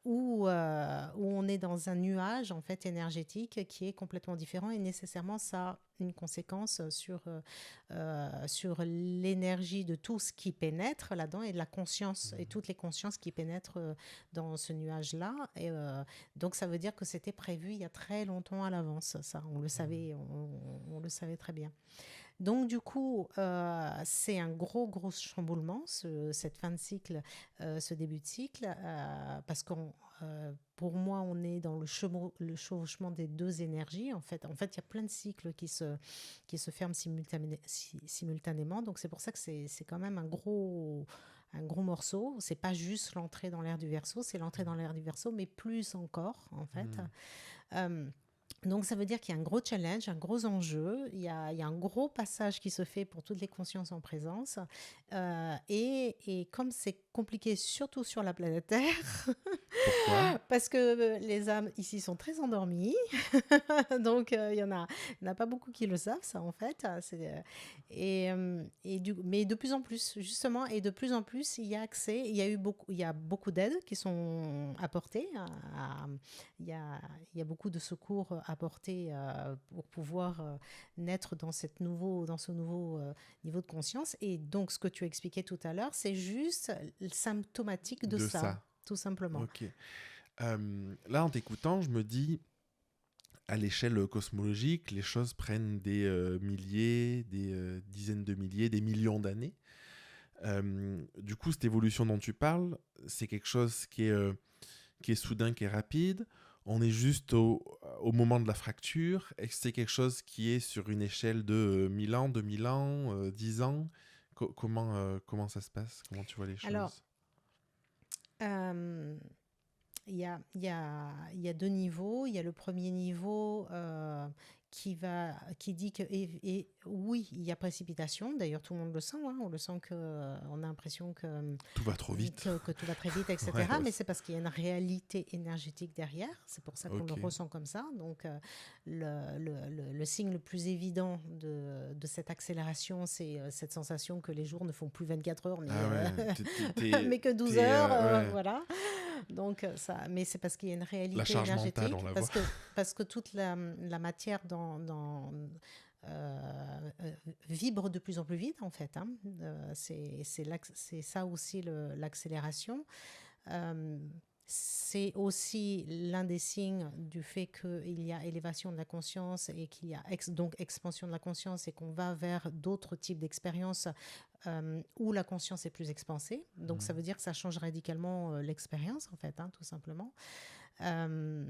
où on est dans un nuage, en fait, énergétique qui est complètement différent. Et nécessairement, ça a une conséquence sur l'énergie de tout ce qui pénètre là-dedans et de la conscience et toutes les consciences qui pénètrent dans ce nuage-là. Donc ça veut dire que c'était prévu il y a très longtemps à l'avance, ça, on le savait très bien. Donc du coup, c'est un gros chamboulement, cette fin de cycle, ce début de cycle, parce que pour moi, on est dans le chevauchement des deux énergies. En fait, il y a plein de cycles qui se ferment simultanément. Donc c'est pour ça que c'est quand même un gros morceau. C'est pas juste l'entrée dans l'air du Verseau, c'est l'entrée dans l'air du Verseau, mais plus encore, en fait. Hmm. Euh, Donc, ça veut dire qu'il y a un gros challenge, un gros enjeu. Il y a un gros passage qui se fait pour toutes les consciences en présence. Et comme c'est compliqué, surtout sur la planète Terre, Pourquoi? parce que les âmes ici sont très endormies. Donc, il y en a pas beaucoup qui le savent, ça, en fait. Mais de plus en plus, justement, et de plus en plus, il y a accès. Il y a beaucoup d'aides qui sont apportées. Il y a beaucoup de secours apportés pour pouvoir naître dans ce nouveau niveau de conscience. Et donc, ce que tu expliquais tout à l'heure, c'est juste symptomatique de De ça, ça. tout simplement. Ok. Là, en t'écoutant, je me dis, à l'échelle cosmologique, les choses prennent des milliers, des dizaines de milliers, des millions d'années. Du coup, cette évolution dont tu parles, c'est quelque chose qui est soudain, qui est rapide. On est juste au moment de la fracture. Et c'est quelque chose qui est sur une échelle de 1000 ans, 2000 ans, 10 ans. Comment ça se passe? Comment tu vois les Alors, choses? euh, il y a deux niveaux. Il y a le premier niveau qui dit que oui, il y a précipitation. D'ailleurs, tout le monde le sent. Hein. On le sent on a l'impression Tout va trop vite. que tout va très vite, etc. Ouais, Mais c'est parce qu'il y a une réalité énergétique derrière. C'est pour ça qu'on le ok. ressent comme ça. Donc, le signe le plus évident de cette accélération, c'est cette sensation que les jours ne font plus 24 heures, mais, Ah ouais, mais que 12 t'es, heures. ouais. Voilà. Donc, mais c'est parce qu'il y a une La réalité charge mentale, énergétique, on la voit. parce que toute la matière vibre de plus en plus vite, en fait. Hein. C'est ça aussi l'accélération. Euh, c'est aussi l'un des signes du fait qu'il y a élévation de la conscience et qu'il y a donc expansion de la conscience et qu'on va vers d'autres types d'expériences où la conscience est plus expansée. Donc, ça veut dire que ça change radicalement l'expérience, en fait, hein, tout simplement. Euh,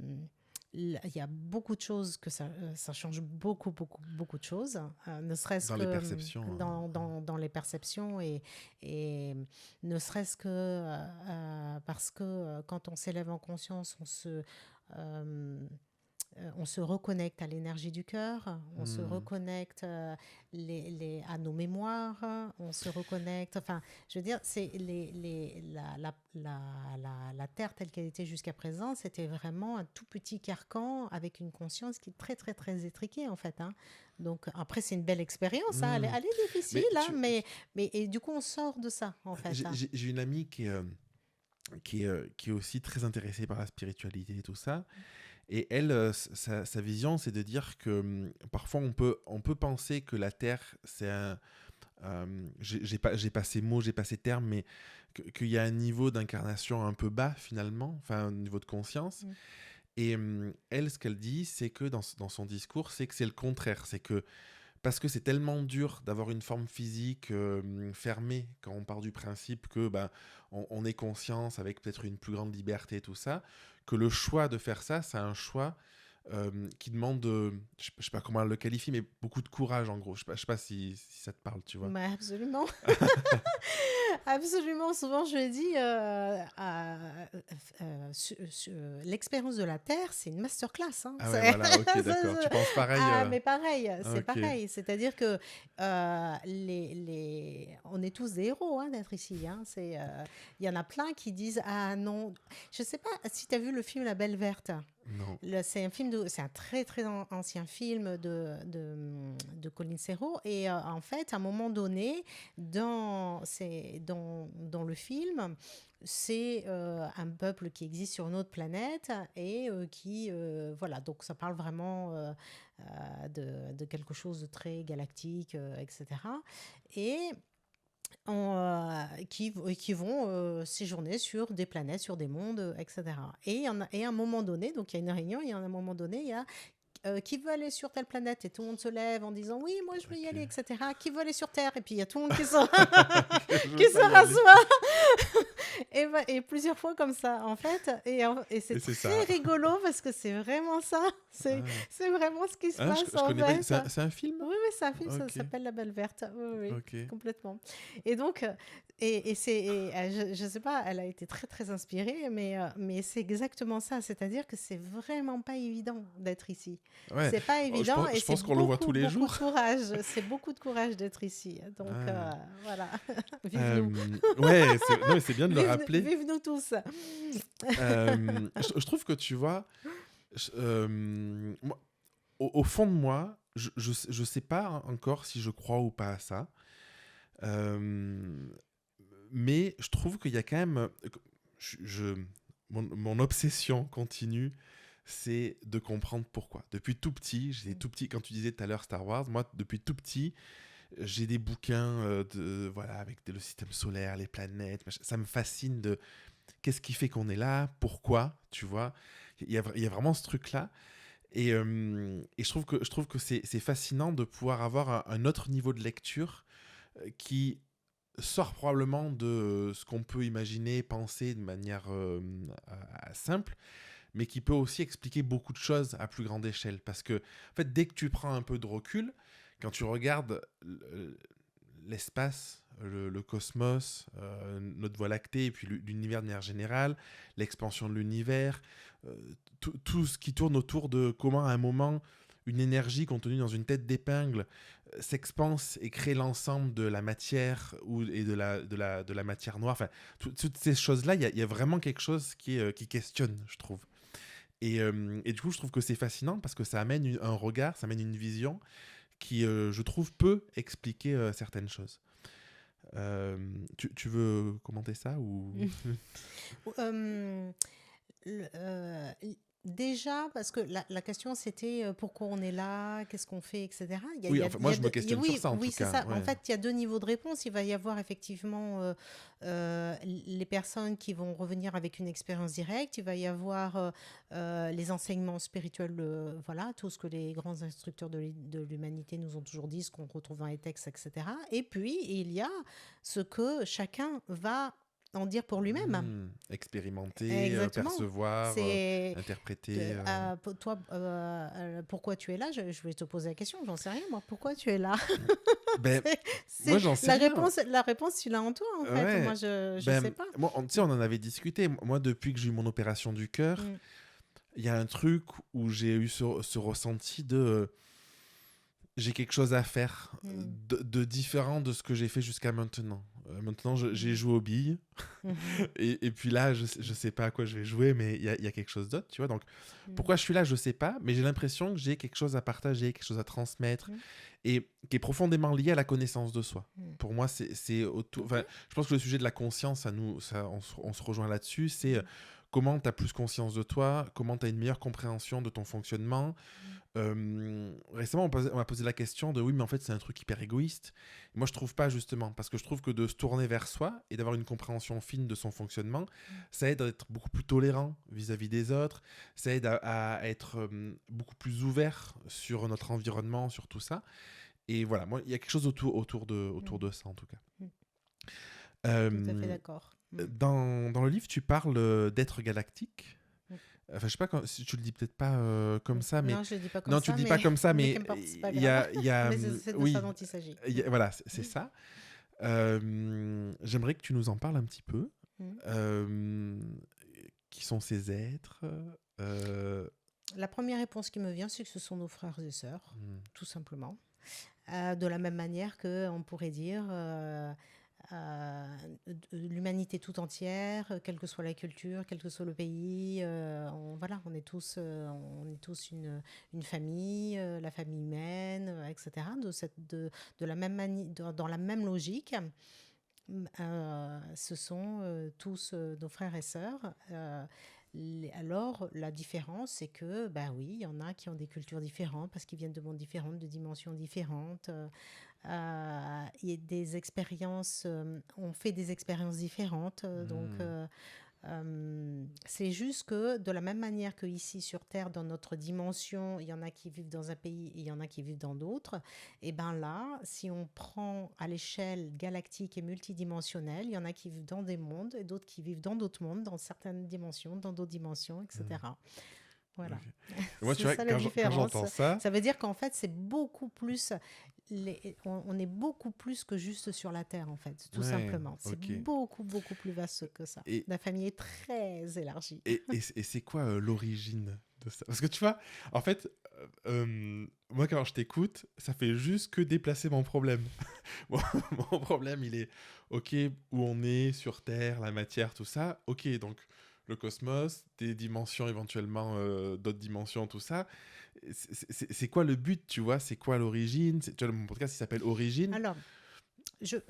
il y a beaucoup de choses que ça change beaucoup de choses, ne serait-ce Dans que les perceptions. dans les perceptions et ne serait-ce que parce que quand on s'élève en conscience, on se reconnecte à l'énergie du cœur, on se reconnecte à nos mémoires, on se reconnecte. Enfin, je veux dire, c'est la Terre telle qu'elle était jusqu'à présent, c'était vraiment un tout petit carcan avec une conscience qui est très, très, très étriquée, en fait. Hein. Donc, après, c'est une belle expérience. Hein. Elle est difficile, et du coup, on sort de ça, en fait. Hein. J'ai une amie qui est aussi très intéressée par la spiritualité et tout ça. Et elle, sa vision, c'est de dire que parfois on peut penser que la Terre, c'est un... j'ai pas ces mots, j'ai pas ces termes, mais qu'il y a un niveau d'incarnation un peu bas finalement, enfin un niveau de conscience. Et elle, ce qu'elle dit, c'est que dans son discours, c'est que c'est le contraire. C'est que parce que c'est tellement dur d'avoir une forme physique fermée quand on part du principe que on est conscience avec peut-être une plus grande liberté et tout ça, que le choix de faire ça, c'est un choix qui demande, je sais pas comment elle le qualifie, mais beaucoup de courage en gros. Je sais pas si ça te parle, tu vois. Mais absolument. Absolument. Souvent, je dis, l'expérience de la Terre, c'est une masterclass. Hein. Ah ouais, voilà, ok, d'accord. Tu penses pareil Mais pareil, c'est ok. pareil. C'est-à-dire que on est tous des héros hein, d'être ici. Hein. Il y en a plein qui disent, ah non, je ne sais pas si tu as vu le film La Belle Verte. Non. C'est un très très ancien film de Colin Serrault et en fait à un moment donné dans le film c'est un peuple qui existe sur une autre planète et qui voilà donc ça parle vraiment de quelque chose de très galactique etc. et qui vont séjourner sur des planètes, sur des mondes, etc. Et à un moment donné, donc il y a une réunion, et à un moment donné, il y a qui veut aller sur telle planète et tout le monde se lève en disant oui moi je veux y aller etc. Qui veut aller sur Terre et puis il y a tout le monde qui se rassoit Et plusieurs fois comme ça, en fait. Et c'est Et c'est très ça. rigolo parce que c'est vraiment ça. C'est, Ah, c'est vraiment ce qui se ah, passe, je en connais pas. fait. C'est un film? Oui, oui, c'est un film, ça Ok, s'appelle La Belle Verte. Oui, oui, oui, ok. complètement. Et donc, je ne sais pas, elle a été très, très inspirée, mais c'est exactement ça. C'est-à-dire que c'est vraiment pas évident d'être ici. Ouais, C'est pas oh, évident et je c'est pense qu'on le voit tous beaucoup, les beaucoup de jours. courage. C'est beaucoup de courage d'être ici. Donc, Ah. voilà. Vive nous. Ouais, non, mais c'est bien de le Vive, rappeler. vive nous tous. Je trouve que tu vois, moi, au fond de moi, je sais pas encore si je crois ou pas à ça. Euh, mais je trouve qu'il y a quand même. Je, je- mon obsession continue, c'est de comprendre pourquoi. Depuis tout petit, j'étais tout petit, quand tu disais tout à l'heure Star Wars, moi, depuis tout petit, j'ai des bouquins voilà, avec le système solaire, les planètes. Ça me fascine de qu'est-ce qui fait qu'on est là, pourquoi, tu vois. Il y a vraiment ce truc-là. Et je trouve que c'est fascinant de pouvoir avoir un autre niveau de lecture qui sort probablement de ce qu'on peut imaginer, penser de manière simple, mais qui peut aussi expliquer beaucoup de choses à plus grande échelle. Parce que, en fait, dès que tu prends un peu de recul, quand tu regardes l'espace, le cosmos, notre Voie lactée, et puis l'univers de manière générale, l'expansion de l'univers, euh, tout ce qui tourne autour de comment à un moment une énergie contenue dans une tête d'épingle s'expanse et crée l'ensemble de la matière et de la matière noire. Enfin, toutes ces choses-là, il y a vraiment quelque chose qui questionne, je trouve. Et du coup, je trouve que c'est fascinant parce que ça amène un regard, ça amène une vision qui, je trouve, peut expliquer certaines choses. Tu veux commenter ça ou... Euh, déjà, parce que la question c'était pourquoi on est là, qu'est-ce qu'on fait, etc. Oui, enfin, moi, je me questionne sur Oui, ça, en oui, tout c'est cas. ça. En Ouais. fait, il y a deux niveaux de réponse. Il va y avoir effectivement les personnes qui vont revenir avec une expérience directe. Il va y avoir les enseignements spirituels, voilà, tout ce que les grands instructeurs de l'humanité nous ont toujours dit, ce qu'on retrouve dans les textes, etc. Et puis, il y a ce que chacun va en dire pour lui-même. Expérimenter, Exactement. percevoir, C'est interpréter. toi, pourquoi tu es là? Je vais te poser la question. J'en sais rien moi. Pourquoi tu es là? Ben, moi, C'est j'en sais la rien. réponse. La réponse, tu l'as en toi en fait. Moi, Ouais. je sais Ben, pas. moi, tu sais, on en avait discuté. Moi, depuis que j'ai eu mon opération du cœur, Mm, il y a un truc où j'ai eu ce ressenti de j'ai quelque chose à faire mm, de différent de ce que j'ai fait jusqu'à maintenant. Maintenant, j'ai mm, joué aux billes. mm, Et puis là, je sais pas à quoi je vais jouer, mais il y a quelque chose d'autre, tu vois. Donc, mm, pourquoi je suis là, je sais pas, mais j'ai l'impression que j'ai quelque chose à partager, quelque chose à transmettre, mm, et qui est profondément lié à la connaissance de soi. mm. Pour moi, c'est autour. Ok. Enfin, je pense que le sujet de la conscience, on se rejoint là-dessus. C'est Mm, comment tu as plus conscience de toi, comment tu as une meilleure compréhension de ton fonctionnement, récemment, on m'a posé la question de oui, mais en fait, c'est un truc hyper égoïste. Et moi, je trouve pas justement, parce que je trouve que de se tourner vers soi et d'avoir une compréhension fine de son fonctionnement, mm, ça aide à être beaucoup plus tolérant vis-à-vis des autres, ça aide à être beaucoup plus ouvert sur notre environnement, sur tout ça. Et voilà, moi, il y a quelque chose autour mm, de ça, en tout cas. mm. Tout à fait Euh, d'accord. Mm, dans le livre, tu parles d'être galactique. mm, Enfin, je sais pas si tu le dis peut-être pas comme mm. ça, mais Non, je le dis pas comme non, tu ça, le dis pas comme ça, mais mais qu'importe, c'est pas il y grave. a, il y a Mais c'est de ça oui, dont il s'agit. voilà, c'est ça. J'aimerais que tu nous en parles un petit peu. Mm. Euh, qui sont ces êtres euh, La première réponse qui me vient, c'est que ce sont nos frères et sœurs, hmm, tout simplement. De la même manière qu'on pourrait dire euh, l'humanité tout entière, quelle que soit la culture, quel que soit le pays, voilà, on est tous une famille, la famille humaine, etc. De la même dans la même logique. Ce sont tous nos frères et sœurs. Alors, la différence, c'est que, ben oui, il y en a qui ont des cultures différentes parce qu'ils viennent de mondes différents, de dimensions différentes. Il y a des expériences, on fait des expériences différentes. Donc, hmm, C'est juste que de la même manière que ici sur Terre, dans notre dimension, il y en a qui vivent dans un pays et il y en a qui vivent dans d'autres, et bien là, si on prend à l'échelle galactique et multidimensionnelle, il y en a qui vivent dans des mondes et d'autres qui vivent dans d'autres mondes, dans certaines dimensions, dans d'autres dimensions, Hmm. etc. Voilà. Ok. Moi, tu C'est vois, ça la quand différence. j'entends ça, Ça veut dire qu'en fait, c'est beaucoup plus. On est beaucoup plus que juste sur la Terre, en fait, tout ouais, simplement. C'est ok. beaucoup, beaucoup plus vaste que ça. Et, La famille est très élargie. et c'est quoi l'origine de ça? Parce que tu vois, en fait, moi, quand je t'écoute, ça fait juste que déplacer mon problème. Mon, mon problème, il est, ok, où on est sur Terre, la matière, tout ça. Ok, donc le cosmos, des dimensions éventuellement, d'autres dimensions, tout ça. C'est quoi le but, tu vois? C'est quoi l'origine? Tu vois, mon podcast, il s'appelle Origine. Alors,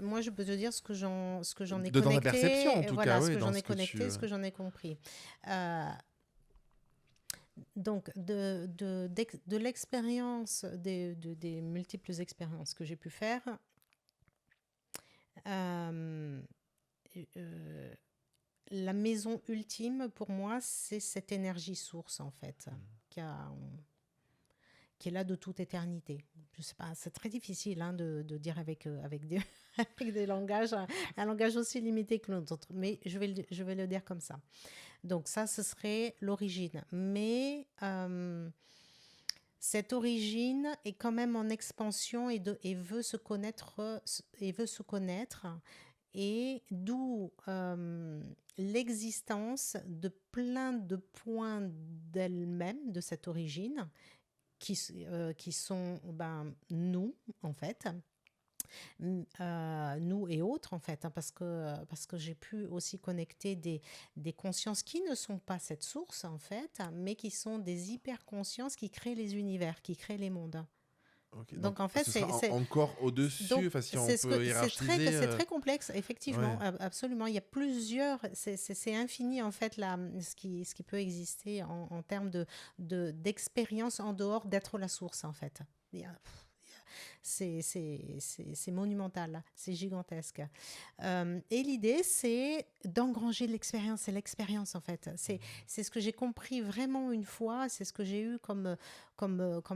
moi, je peux te dire ce que j'en ai Dans ta perception, en connecté, et tout cas, voilà, ce oui, que dans j'en ce ai que tu... connecté, ce que j'en ai compris. Euh, donc, de l'expérience, des multiples expériences que j'ai pu faire, euh, euh, la maison ultime, pour moi, c'est cette énergie source, en fait, qui a, qui est là de toute éternité. Je sais pas, c'est très difficile de dire avec des, avec des langages, un langage aussi limité que l'autre, mais je vais le dire comme ça. Donc ça, ce serait l'origine. Mais cette origine est quand même en expansion et veut se connaître, et d'où l'existence de plein de points d'elle-même, de cette origine, qui sont nous, en fait, nous et autres, en fait, hein, parce que j'ai pu aussi connecter des consciences qui ne sont pas cette source, en fait, mais qui sont des hyper-consciences qui créent les univers, qui créent les mondes. Ok, donc Donc en fait, ce sera encore au-dessus, donc enfin, si on peut c'est hiérarchiser. c'est très complexe, effectivement, Ouais, absolument. Il y a plusieurs, c'est infini en fait là, ce qui peut exister en termes d'expérience en dehors d'être la source en fait. Il y a- c'est monumental, c'est gigantesque. Et l'idée, c'est d'engranger l'expérience. C'est l'expérience, en fait. C'est ce que j'ai compris vraiment une fois, c'est ce que j'ai eu comme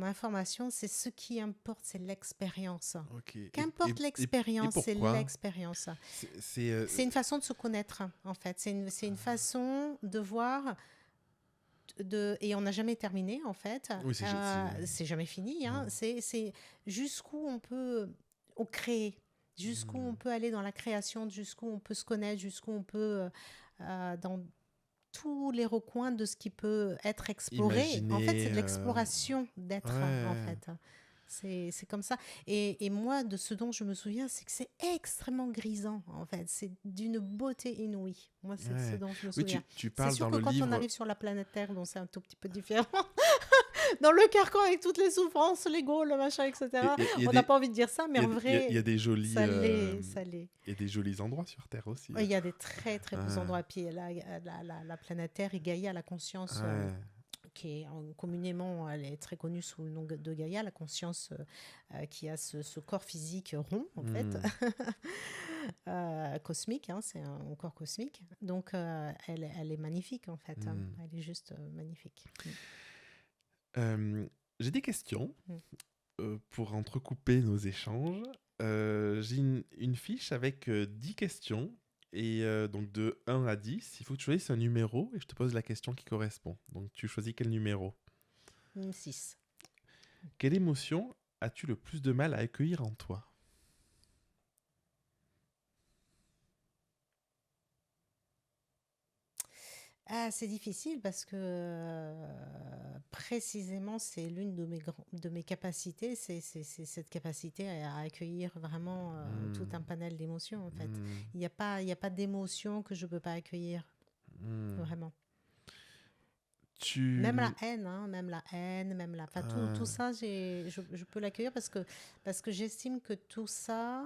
information. C'est ce qui importe, c'est l'expérience. ok. Qu'importe Et l'expérience, c'est pourquoi? l'expérience. C'est C'est une façon de se connaître, en fait. C'est une façon de voir et on n'a jamais terminé en fait. oui, C'est jamais fini. Hein. non. C'est jusqu'où on peut créer, jusqu'où on Hmm. peut aller dans la création, jusqu'où on peut se connaître, jusqu'où on peut dans tous les recoins de ce qui peut être exploré. En fait, c'est Imaginer. de l'exploration d'être en Ouais. fait. C'est comme ça. Et moi, de ce dont je me souviens, c'est que c'est extrêmement grisant, en fait. C'est d'une beauté inouïe. Moi, c'est ce Ouais. dont je me Oui, souviens. tu C'est parles sûr dans que le quand on livre. arrive sur la planète Terre, bon, c'est un tout petit peu différent. Dans le carcan avec toutes les souffrances, l'ego, le machin, etc. Il y a On n'a des, pas envie de dire ça, mais en il y vrai, a des jolis, ça l'est, ça l'est. il y a des jolis endroits sur Terre aussi. Il y a des très très beaux Ouais. endroits. Puis la planète Terre et Gaïa, la conscience Ouais. qui est communément, elle est très connue sous le nom de Gaïa, la conscience qui a ce corps physique rond, en fait, Hmm. cosmique, hein, c'est un corps cosmique. Donc, elle est magnifique, en fait. Hein. Hmm. Elle est juste magnifique. J'ai des questions Mm. pour entrecouper nos échanges. J'ai une fiche avec 10 questions. Et donc de 1 à 10, il faut que tu choisisses un numéro et je te pose la question qui correspond. Donc tu choisis quel numéro? 6. Quelle émotion as-tu le plus de mal à accueillir en toi? Ah, c'est difficile parce que précisément, c'est l'une de mes capacités, c'est cette capacité à accueillir vraiment tout un panel d'émotions, en fait. Hmm. Il y a pas d'émotion que je ne peux pas accueillir, Hmm. vraiment. Tu... Même la haine, hein, même la... Enfin, tout Ah, ça, je peux l'accueillir parce que j'estime que tout ça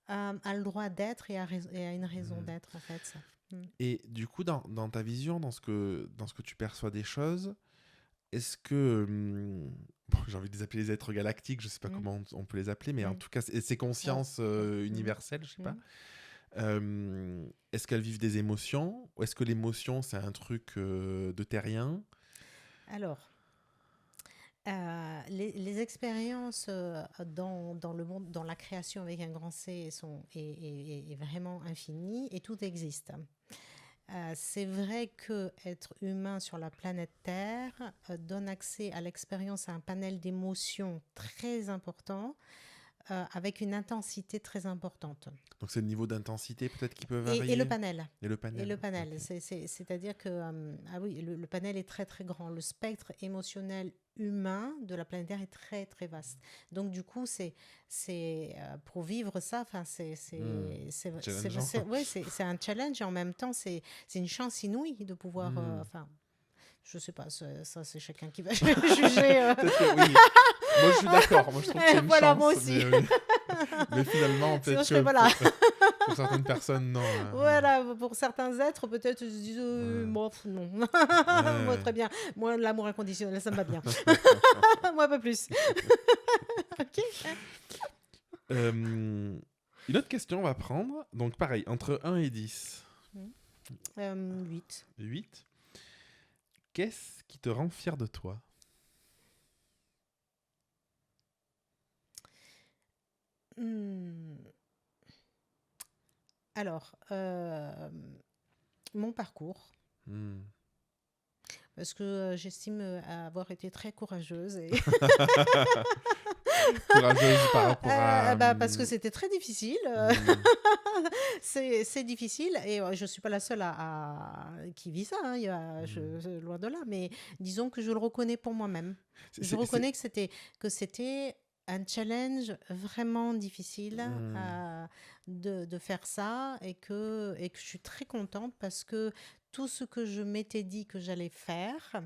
a le droit d'être et a une raison hmm. d'être, en fait. Ça. Mm. Et du coup, dans ta vision, dans ce que tu perçois des choses, est-ce que... bon, j'ai envie de les appeler les êtres galactiques, je sais pas Mm. comment on peut les appeler, mais en Mm. tout cas, ces Oh, consciences oh, mm. universelles, je sais pas. Mm. Est-ce qu'elles vivent des émotions? Ou est-ce que l'émotion, c'est un truc de terrien? Alors, les expériences dans le monde, dans la création avec un grand C est vraiment infinies et tout existe. C'est vrai que être humain sur la planète Terre donne accès à l'expérience à un panel d'émotions très important, avec une intensité très importante. Donc c'est le niveau d'intensité peut-être qui peut Et le varier? panel. Et le Et panel, le panel, ok. c'est-à-dire que ah oui, le panel est très très grand. Le spectre émotionnel humain de la planète Terre est très très vaste. Donc du coup, pour vivre ça, enfin Hmm. Challengeant. ouais, c'est un challenge et en même temps c'est une chance inouïe de pouvoir, Hmm. enfin, je sais pas, ça c'est chacun qui va juger. Peut-être que oui. Moi, je suis d'accord. Moi, je trouve que c'est une Voilà, moi chance, aussi. oui. Mais finalement, Sinon peut-être je serais que pas là. pour certaines personnes, non. Voilà, pour certains êtres, peut-être ils se disent Ouais. moi, non. Moi, Ouais. très bien. Moi, l'amour inconditionnel, ça me va bien. Moi, pas plus. Ok. Une autre question, on va prendre. Donc, pareil, entre 1 et 10. 8. 8. Qu'est-ce qui te rend fier de toi? Alors, mon parcours, Hmm. parce que j'estime avoir été très courageuse. Courageuse par rapport à. Parce que c'était très difficile. Hmm. C'est difficile et je ne suis pas la seule qui vit ça, hein, Hmm. loin de là, mais disons que je le reconnais pour moi-même. Je C'est- reconnais que c'était un challenge vraiment difficile Hmm. de faire ça et que je suis très contente parce que tout ce que je m'étais dit que j'allais faire,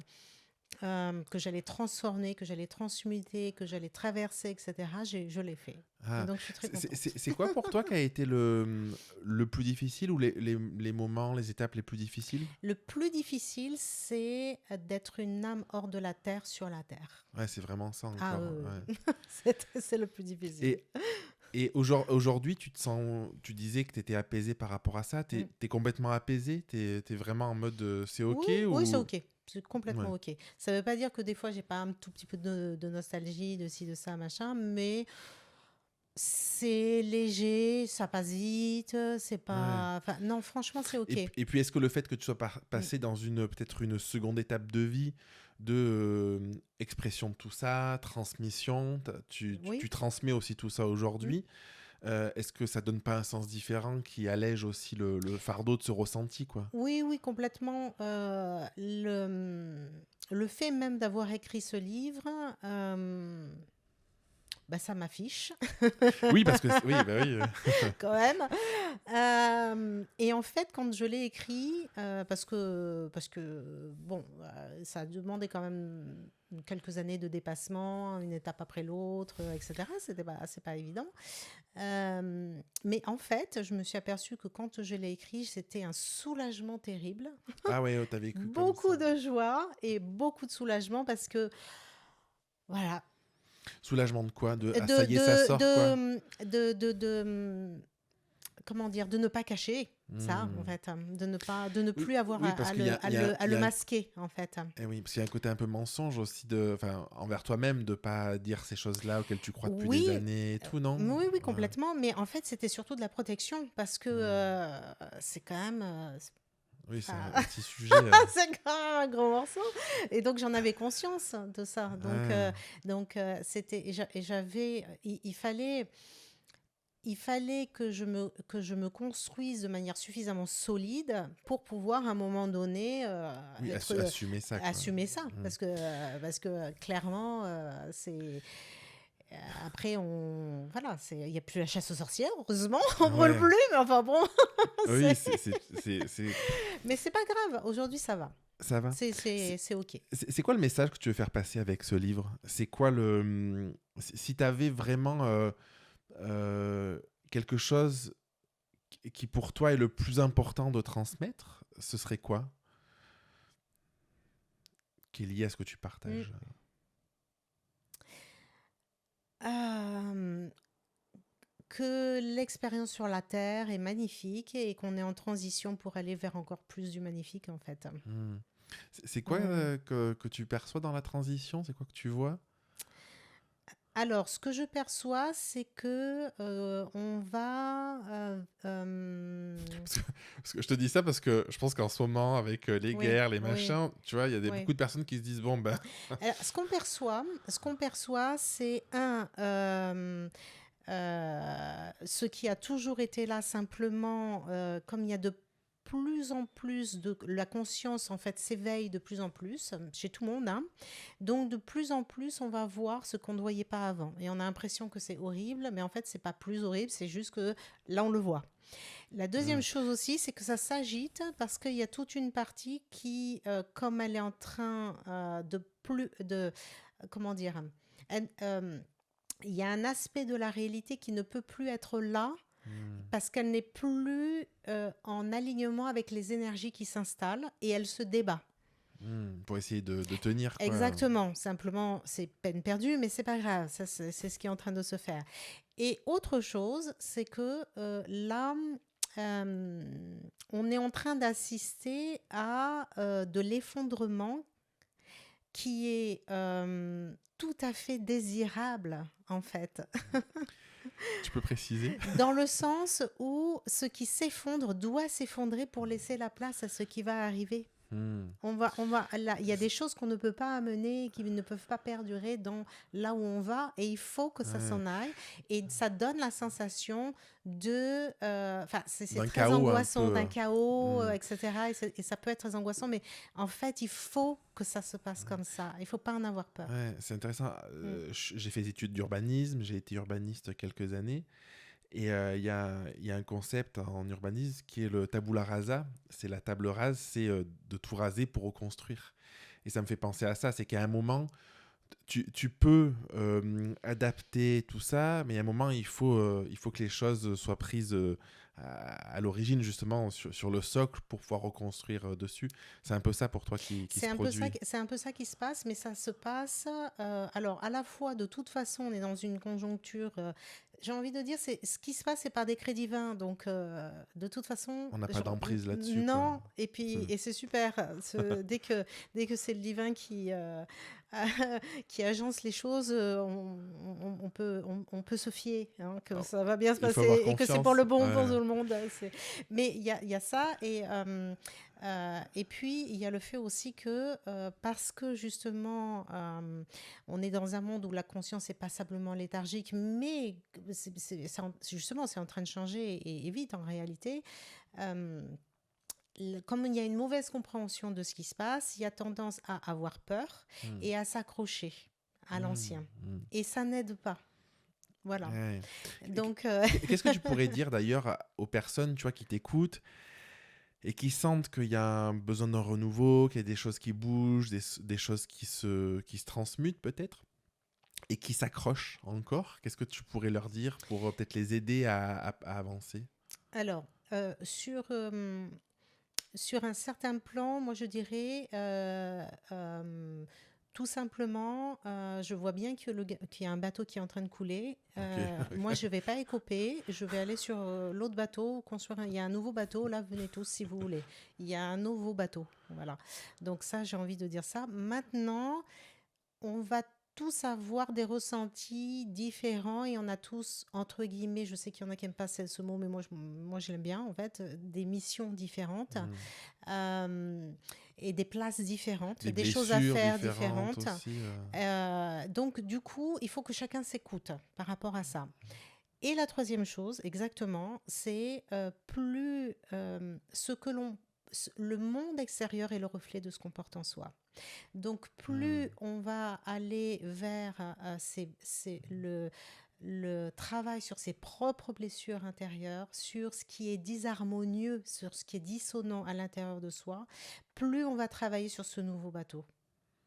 que j'allais transformer, que j'allais transmuter, que j'allais traverser, etc., je l'ai fait. Et Ah. donc, je suis très contente. C'est quoi pour toi qui a été le plus difficile ou les moments, les étapes les plus difficiles? Le plus difficile, c'est d'être une âme hors de la terre sur la terre. Ouais, c'est vraiment ça Ah encore. oui, Ouais. oui. C'est le plus difficile. Et, et aujourd'hui, tu te sens, tu disais que tu étais apaisé par rapport à ça. Mm. T'es complètement apaisé? T'es vraiment en mode c'est Oui, OK oui, c'est ou... OK. C'est Ouais. complètement OK. Ça ne veut pas dire que des fois, j'ai pas un tout petit peu de nostalgie, de ci, de ça, machin, mais c'est léger, ça passe vite, c'est Ouais. pas... Enfin, non, franchement, c'est OK. Et puis, est-ce que le fait que tu sois Mm. passé dans peut-être une seconde étape de vie, de expression de tout ça, transmission, tu Oui. transmets aussi tout ça Mm. aujourd'hui, est-ce que ça donne pas un sens différent qui allège aussi le fardeau de ce ressenti, quoi? Oui, oui, complètement. Le fait même d'avoir écrit ce livre, bah, ça m'affiche Oui, parce que... Oui, bah oui. quand même. Et en fait, quand je l'ai écrit, parce que bon, ça a demandé quand même quelques années de dépassement, une étape après l'autre, etc. C'est pas évident. Mais en fait, je me suis aperçue que quand je l'ai écrit, c'était un soulagement terrible, Ah ouais, oh, t'as vécu comme beaucoup ça. de joie et beaucoup de soulagement parce que voilà, Soulagement de quoi? De ah ça de y est, ça de sort quoi. de comment dire, de ne pas cacher ça en Hmm. fait, de ne Oui, plus avoir oui, parce qu'il y a, à il y le a masquer en fait. eh oui, parce qu'il y a un côté un peu mensonge aussi enfin, envers toi-même de pas dire ces choses-là auxquelles tu crois depuis des Oui, années et tout, non? oui, oui, Ouais. complètement. Mais en fait, c'était surtout de la protection parce que Hmm. c'est quand même, Oui, c'est enfin, un petit sujet. c'est quand même un gros morceau. Et donc, j'en avais conscience de ça. Ouais. C'était, et j'avais, il fallait que je me construise de manière suffisamment solide pour pouvoir, à un moment donné, Oui, assumer ça, quoi. assumer ça. Hmm. Parce que clairement, après, voilà, il n'y a plus la chasse aux sorcières, heureusement, on ne brûle Ouais. plus, mais enfin bon, Oui, c'est- mais c'est pas grave, aujourd'hui ça va, ça va. C'est c'est ok. c'est quoi le message que tu veux faire passer avec ce livre? C'est quoi si tu avais vraiment euh, quelque chose qui pour toi est le plus important de transmettre, ce serait quoi? Qui est lié à ce que tu Mm. partages? Euh, que l'expérience sur la Terre est magnifique et qu'on est en transition pour aller vers encore plus du magnifique, en fait. Hmm. C'est quoi Mm. que tu perçois dans la transition? C'est quoi que tu vois? Alors, ce que je perçois, c'est que on va... Parce que je te dis ça parce que je pense qu'en ce moment, avec les oui, guerres, les oui, machins, tu vois, il y a oui. beaucoup de personnes qui se disent, bon, ben, Alors, ce qu'on perçoit, c'est ce qui a toujours été là simplement, comme il y a de plus en plus de la conscience en fait s'éveille de plus en plus chez tout le monde, hein. Donc de plus en plus on va voir ce qu'on ne voyait pas avant et on a l'impression que c'est horrible, mais en fait c'est pas plus horrible, c'est juste que là on le voit. La deuxième hmm, chose aussi, c'est que ça s'agite parce qu'il y a toute une partie qui, comme elle est en train de plus de comment dire, il y a un aspect de la réalité qui ne peut plus être là hmm, parce qu'elle n'est plus en alignement avec les énergies qui s'installent et elle se débat. pour essayer de tenir, quoi. Exactement. Simplement, c'est peine perdue, mais c'est pas grave. Ça, c'est ce qui est en train de se faire. Et autre chose, c'est que là, euh, on est en train d'assister à de l'effondrement qui est tout à fait désirable, en fait. Tu peux préciser? Dans le sens où ce qui s'effondre doit s'effondrer pour laisser la place à ce qui va arriver. Hmm. Là, il y a des choses qu'on ne peut pas amener, qui ne peuvent pas perdurer dans là où on va, et il faut que ça Ouais. s'en aille. Et ça donne la sensation de, enfin, c'est D'un très chaos un angoissant, peu. d'un chaos, Hmm. etc. Et ça peut être très angoissant, mais en fait, il faut que ça se passe comme ça. Il faut pas en avoir peur. Ouais, c'est intéressant. Mm. J'ai fait des études d'urbanisme, j'ai été urbaniste quelques années. Et il y a un concept en urbanisme qui est le tabula rasa. C'est la table rase, c'est de tout raser pour reconstruire. Et ça me fait penser à ça, c'est qu'à un moment, tu peux adapter tout ça, mais à un moment, il faut que les choses soient prises à l'origine, justement, sur le socle pour pouvoir reconstruire dessus. C'est un peu ça pour toi qui se produit. C'est un peu ça qui se passe, mais ça se passe. Alors, à la fois, de toute façon, on est dans une conjoncture. J'ai envie de dire, c'est ce qui se passe, c'est par décret divin. Donc, de toute façon, On n'a pas d'emprise là-dessus, quoi. non. Et puis, Hmm. et c'est super. Dès que c'est le divin qui agence les choses, on peut se fier, hein, que Alors, ça va bien se il faut avoir passer et que c'est pour confiance. le bon pour Ouais. tout le monde. Mais il y a ça et puis, il y a le fait aussi que parce que justement, on est dans un monde où la conscience est passablement léthargique, mais justement, c'est en train de changer et vite en réalité. euh, Comme il y a une mauvaise compréhension de ce qui se passe, il y a tendance à avoir peur Hmm. et à s'accrocher à Hmm. l'ancien. Hmm. Et ça n'aide pas. Voilà. Ouais. Donc, Qu'est-ce que tu pourrais dire d'ailleurs aux personnes, tu vois, qui t'écoutent et qui sentent qu'il y a un besoin d'un renouveau, qu'il y a des choses qui bougent, des choses qui se transmutent peut-être, et qui s'accrochent encore? Qu'est-ce que tu pourrais leur dire pour peut-être les aider à avancer? alors, sur un certain plan, moi je dirais tout simplement, je vois bien qu'il y a un bateau qui est en train de couler. Ok. Moi, je ne vais pas écoper, je vais aller sur l'autre bateau, construire il y a un nouveau bateau, là, venez tous si vous voulez. Il y a un nouveau bateau, voilà. Donc ça, j'ai envie de dire ça. Maintenant, on va tous avoir des ressentis différents et on a tous, entre guillemets, je sais qu'il y en a qui n'aiment pas ce mot, mais moi je l'aime bien, en fait, des missions différentes Hmm. euh, et des places différentes, Des des choses à blessures faire différentes différentes. aussi. Donc, du coup, il faut que chacun s'écoute par rapport à ça. Et la troisième chose, exactement, c'est plus le monde extérieur est le reflet de ce qu'on porte en soi. Donc, Hmm. plus on va aller vers le travail sur ses propres blessures intérieures, sur ce qui est disharmonieux, sur ce qui est dissonant à l'intérieur de soi, plus on va travailler sur ce nouveau bateau,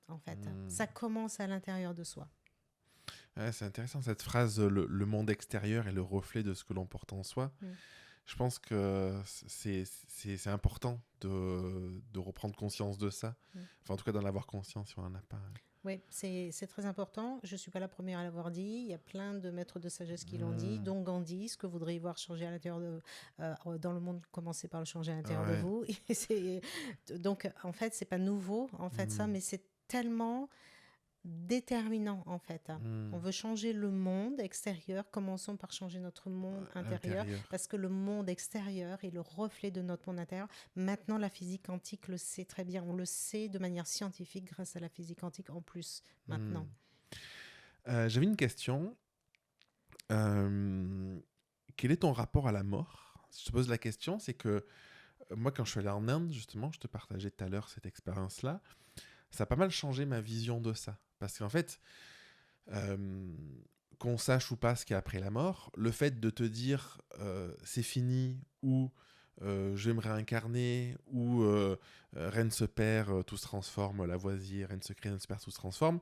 en fait. Hmm. Ça commence à l'intérieur de soi. Ouais, c'est intéressant cette phrase, le monde extérieur est le reflet de ce que l'on porte en soi. Mm. Je pense que c'est important de reprendre conscience de ça. Enfin, en tout cas, d'en avoir conscience si on n'en a pas. Oui, c'est très important. Je ne suis pas la première à l'avoir dit. Il y a plein de maîtres de sagesse qui l'ont dit, dont Gandhi. Ce que vous voudriez voir changer à l'intérieur dans le monde, commencez par le changer à l'intérieur de Ouais. vous. Donc, en fait, c'est pas nouveau, en fait, ça, mais c'est tellement déterminant, en fait. On veut changer le monde extérieur, commençons par changer notre monde intérieur, parce que le monde extérieur est le reflet de notre monde intérieur. Maintenant, la physique quantique le sait très bien, on le sait de manière scientifique grâce à la physique quantique en plus, maintenant. J'avais une question. Quel est ton rapport à la mort? Je te pose la question, c'est que moi, quand je suis allé en Inde, justement, je te partageais tout à l'heure cette expérience-là, ça a pas mal changé ma vision de ça. Parce qu'en fait, qu'on sache ou pas ce qu'il y a après la mort, le fait de te dire c'est fini ou je vais me réincarner ou reine se perd, tout se transforme, Lavoisier, reine se crée, reine se perd, tout se transforme,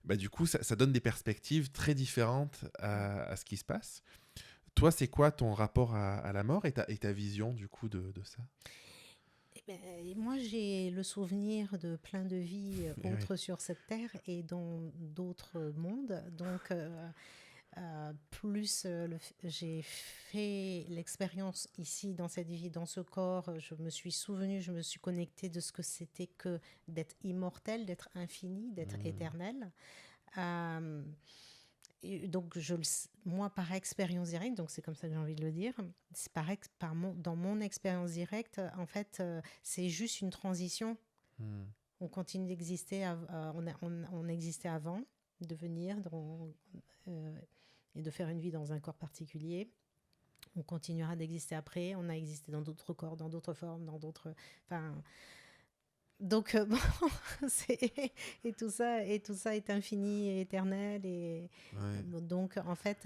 bah, du coup, ça donne des perspectives très différentes à ce qui se passe. Toi, c'est quoi ton rapport à la mort et ta vision du coup de ça? Moi, j'ai le souvenir de plein de vies autres sur cette terre et dans d'autres mondes. Donc, j'ai fait l'expérience ici dans cette vie, dans ce corps, je me suis souvenue, je me suis connectée de ce que c'était que d'être immortel, d'être infini, d'être éternel. Et donc, moi, par expérience directe, donc c'est comme ça que j'ai envie de le dire, c'est dans mon expérience directe, en fait, c'est juste une transition. On continue d'exister, on existait avant de venir et de faire une vie dans un corps particulier. On continuera d'exister après. On a existé dans d'autres corps, dans d'autres formes, dans d'autres. Enfin, donc bon, et tout ça est infini et éternel donc en fait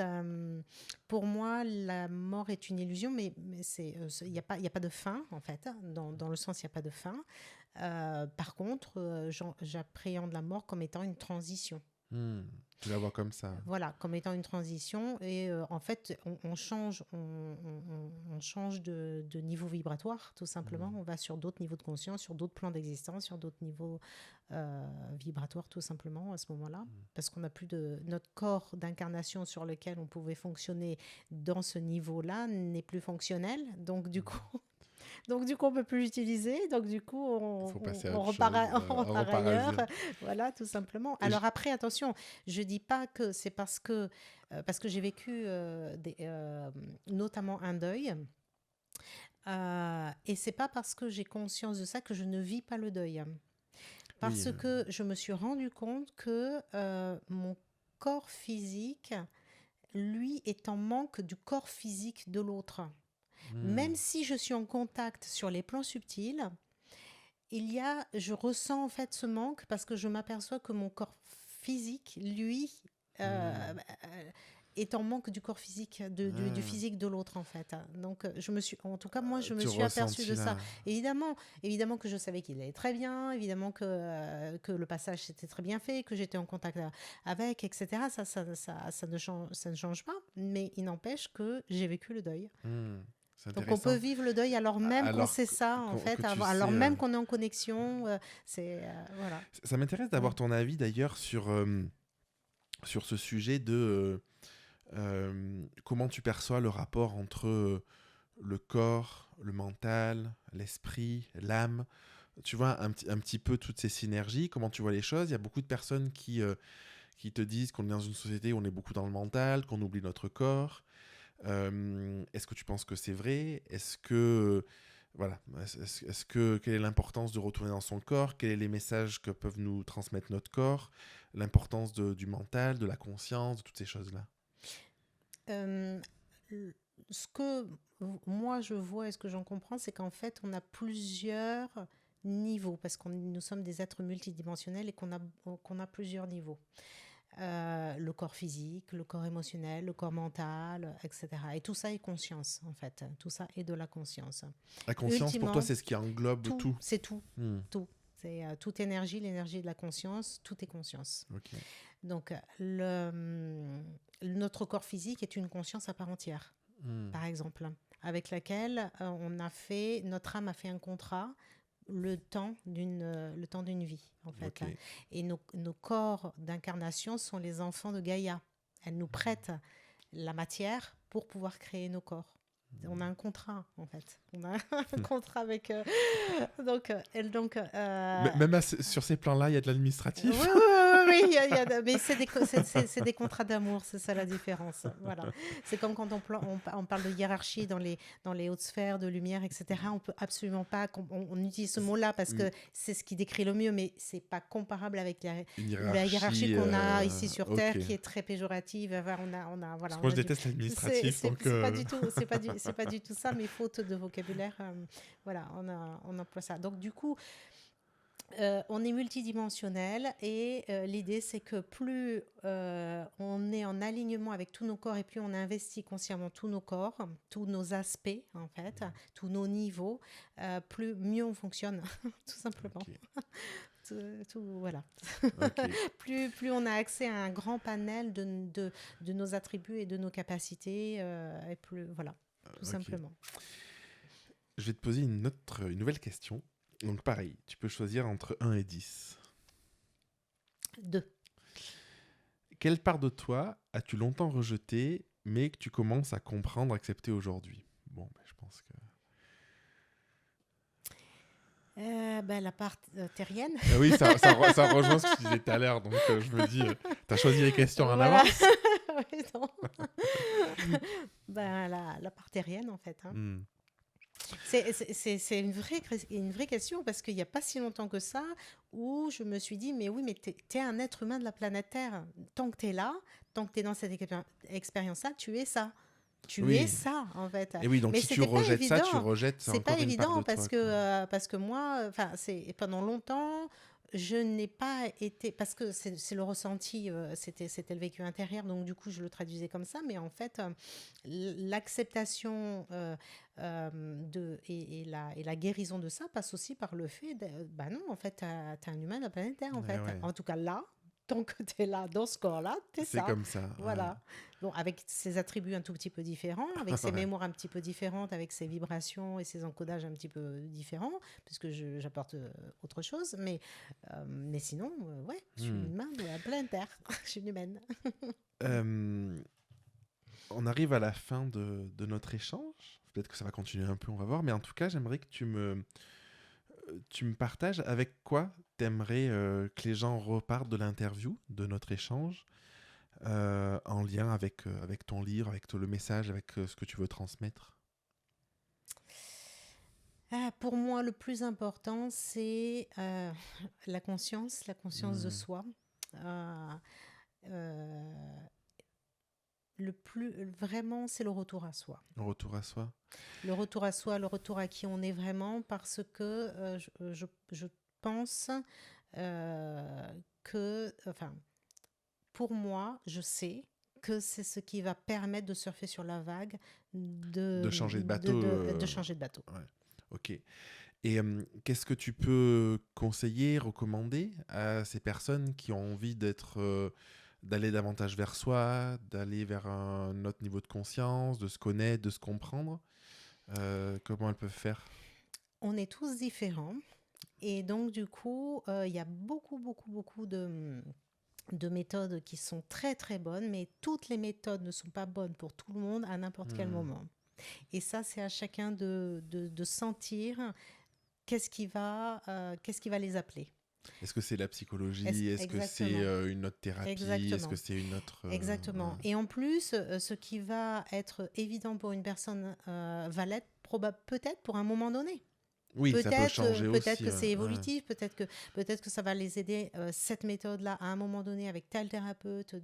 pour moi la mort est une illusion, mais il n'y a pas de fin en fait, dans le sens il n'y a pas de fin. Par contre, j'appréhende la mort comme étant une transition. Tu la vois comme ça. Voilà, comme étant une transition. Et en fait, on change de niveau vibratoire, tout simplement. On va sur d'autres niveaux de conscience, sur d'autres plans d'existence, sur d'autres niveaux vibratoires, tout simplement, à ce moment-là. Parce qu'on n'a plus notre corps d'incarnation sur lequel on pouvait fonctionner dans ce niveau-là n'est plus fonctionnel. Donc, du coup... on ne peut plus l'utiliser. Donc, du coup, on repart ailleurs. Voilà, tout simplement. Alors après, attention, je ne dis pas que c'est parce que j'ai vécu notamment un deuil. Et ce n'est pas parce que j'ai conscience de ça que je ne vis pas le deuil. Parce que je me suis rendu compte que mon corps physique, lui, est en manque du corps physique de l'autre. Même si je suis en contact sur les plans subtils, je ressens en fait ce manque parce que je m'aperçois que mon corps physique, lui, est en manque du corps physique, du physique de l'autre en fait. Donc je me suis aperçue de ça. Évidemment que je savais qu'il allait très bien, évidemment que le passage s'était très bien fait, que j'étais en contact avec, etc. Ça ne change pas, mais il n'empêche que j'ai vécu le deuil. Donc on peut vivre le deuil alors même qu'on sait ça, en fait, alors même qu'on est en connexion. Voilà. Ça m'intéresse d'avoir ton avis d'ailleurs sur ce sujet de comment tu perçois le rapport entre le corps, le mental, l'esprit, l'âme. Tu vois un petit peu toutes ces synergies, comment tu vois les choses. Il y a beaucoup de personnes qui te disent qu'on est dans une société où on est beaucoup dans le mental, qu'on oublie notre corps. Est-ce que tu penses que c'est vrai? Quelle est l'importance de retourner dans son corps? Quels sont les messages que peuvent nous transmettre notre corps? L'importance du mental, de la conscience, de toutes ces choses-là? Ce que moi je vois et ce que j'en comprends, c'est qu'en fait, on a plusieurs niveaux parce que nous sommes des êtres multidimensionnels et qu'on a plusieurs niveaux. Le corps physique, le corps émotionnel, le corps mental, etc. Et tout ça est conscience, en fait. Tout ça est de la conscience. La conscience, pour toi, c'est ce qui englobe tout. C'est tout. Tout. C'est toute énergie, l'énergie de la conscience, tout est conscience. Okay. Donc, notre corps physique est une conscience à part entière, par exemple. avec laquelle notre âme a fait un contrat le temps d'une vie, en fait. Ok. Et nos corps d'incarnation sont les enfants de Gaïa. Elle nous prête la matière pour pouvoir créer nos corps. On a un contrat, en fait. On a un contrat avec... Même sur ces plans-là, il y a de oui, l'administratif. oui, oui, oui, mais c'est des contrats d'amour, c'est ça la différence. Voilà. C'est comme quand on parle de hiérarchie dans les hautes sphères de lumière, etc. On peut absolument pas, on utilise ce mot-là parce que c'est ce qui décrit le mieux, mais c'est pas comparable avec Une la hiérarchie qu'on a ici sur Terre, ok. qui est très péjorative. Enfin, voilà, Parce que on moi, a je déteste l'administratif, donc... c'est pas du tout, c'est pas du tout ça, mais faute de vocabulaire, voilà, on emploie ça. Donc du coup, on est multidimensionnel et l'idée c'est que plus on est en alignement avec tous nos corps et plus on investit consciemment tous nos corps, tous nos aspects en fait, tous nos niveaux, mieux on fonctionne, tout simplement. Ok. Voilà. Ok. Plus on a accès à un grand panel de nos attributs et de nos capacités, et plus voilà, tout Ok. simplement. Je vais te poser une nouvelle question. Donc pareil, tu peux choisir entre 1 et 10. 2. Quelle part de toi as-tu longtemps rejetée, mais que tu commences à comprendre, accepter aujourd'hui? Bon, ben, je pense que... La part terrienne. Ah oui, ça rejoint ce que tu disais tout à l'heure. Donc je me dis, tu as choisi les questions en Voilà. avance. Oui, non. La part terrienne, en fait. Hein. Hmm. C'est une vraie question parce qu'il n'y a pas si longtemps que ça où je me suis dit, mais oui, mais t'es un être humain de la planète Terre. Tant que t'es là, tant que t'es dans cette expérience-là, tu es ça. Tu es Oui. ça, en fait. Et oui, donc Mais si tu c'était pas rejettes ça, tu évident. rejettes C'est encore pas une part évident de toi. parce que moi, pendant longtemps, je n'ai pas été parce que c'est le ressenti, c'était le vécu intérieur, donc du coup je le traduisais comme ça. Mais en fait, l'acceptation et la guérison de ça passe aussi par le fait bah non, en fait, t'es un humain de la planète Terre, en fait. Ouais. En tout cas là. Tant que tu es là, dans ce corps-là, tu es C'est ça. comme ça. Voilà. Bon, avec ses attributs un tout petit peu différents, avec ses mémoires un petit peu différentes, avec ses vibrations et ses encodages un petit peu différents, puisque j'apporte autre chose. Mais sinon, ouais, je suis une humaine de la planète Terre. Je suis une humaine. On arrive à la fin de notre échange. Peut-être que ça va continuer un peu, on va voir. Mais en tout cas, j'aimerais que tu me partages avec quoi t'aimerais que les gens repartent de l'interview, de notre échange, en lien avec ton livre, avec le message, avec ce que tu veux transmettre. Pour moi, le plus important, c'est la conscience de soi. Vraiment, c'est le retour à soi. Le retour à soi. Le retour à soi, le retour à qui on est vraiment, parce que je pense enfin, pour moi, je sais que c'est ce qui va permettre de surfer sur la vague, de changer de bateau. De changer de bateau. Ouais. Ok. Et qu'est-ce que tu peux conseiller, recommander à ces personnes qui ont envie d'aller davantage vers soi, d'aller vers un autre niveau de conscience, de se connaître, de se comprendre? Comment elles peuvent faire? On est tous différents. Et donc, du coup, il y a beaucoup de méthodes qui sont très, très bonnes, mais toutes les méthodes ne sont pas bonnes pour tout le monde à n'importe quel moment. Et ça, c'est à chacun de sentir qu'est-ce qui va les appeler. Est-ce que c'est la psychologie? Est-ce que c'est une autre thérapie? Exactement. Est-ce que c'est une autre... Exactement. Et en plus, ce qui va être évident pour une personne va l'être peut-être pour un moment donné. Oui, ça peut changer aussi. Peut-être que c'est évolutif, peut-être que ça va les aider, cette méthode-là, à un moment donné, avec tel thérapeute,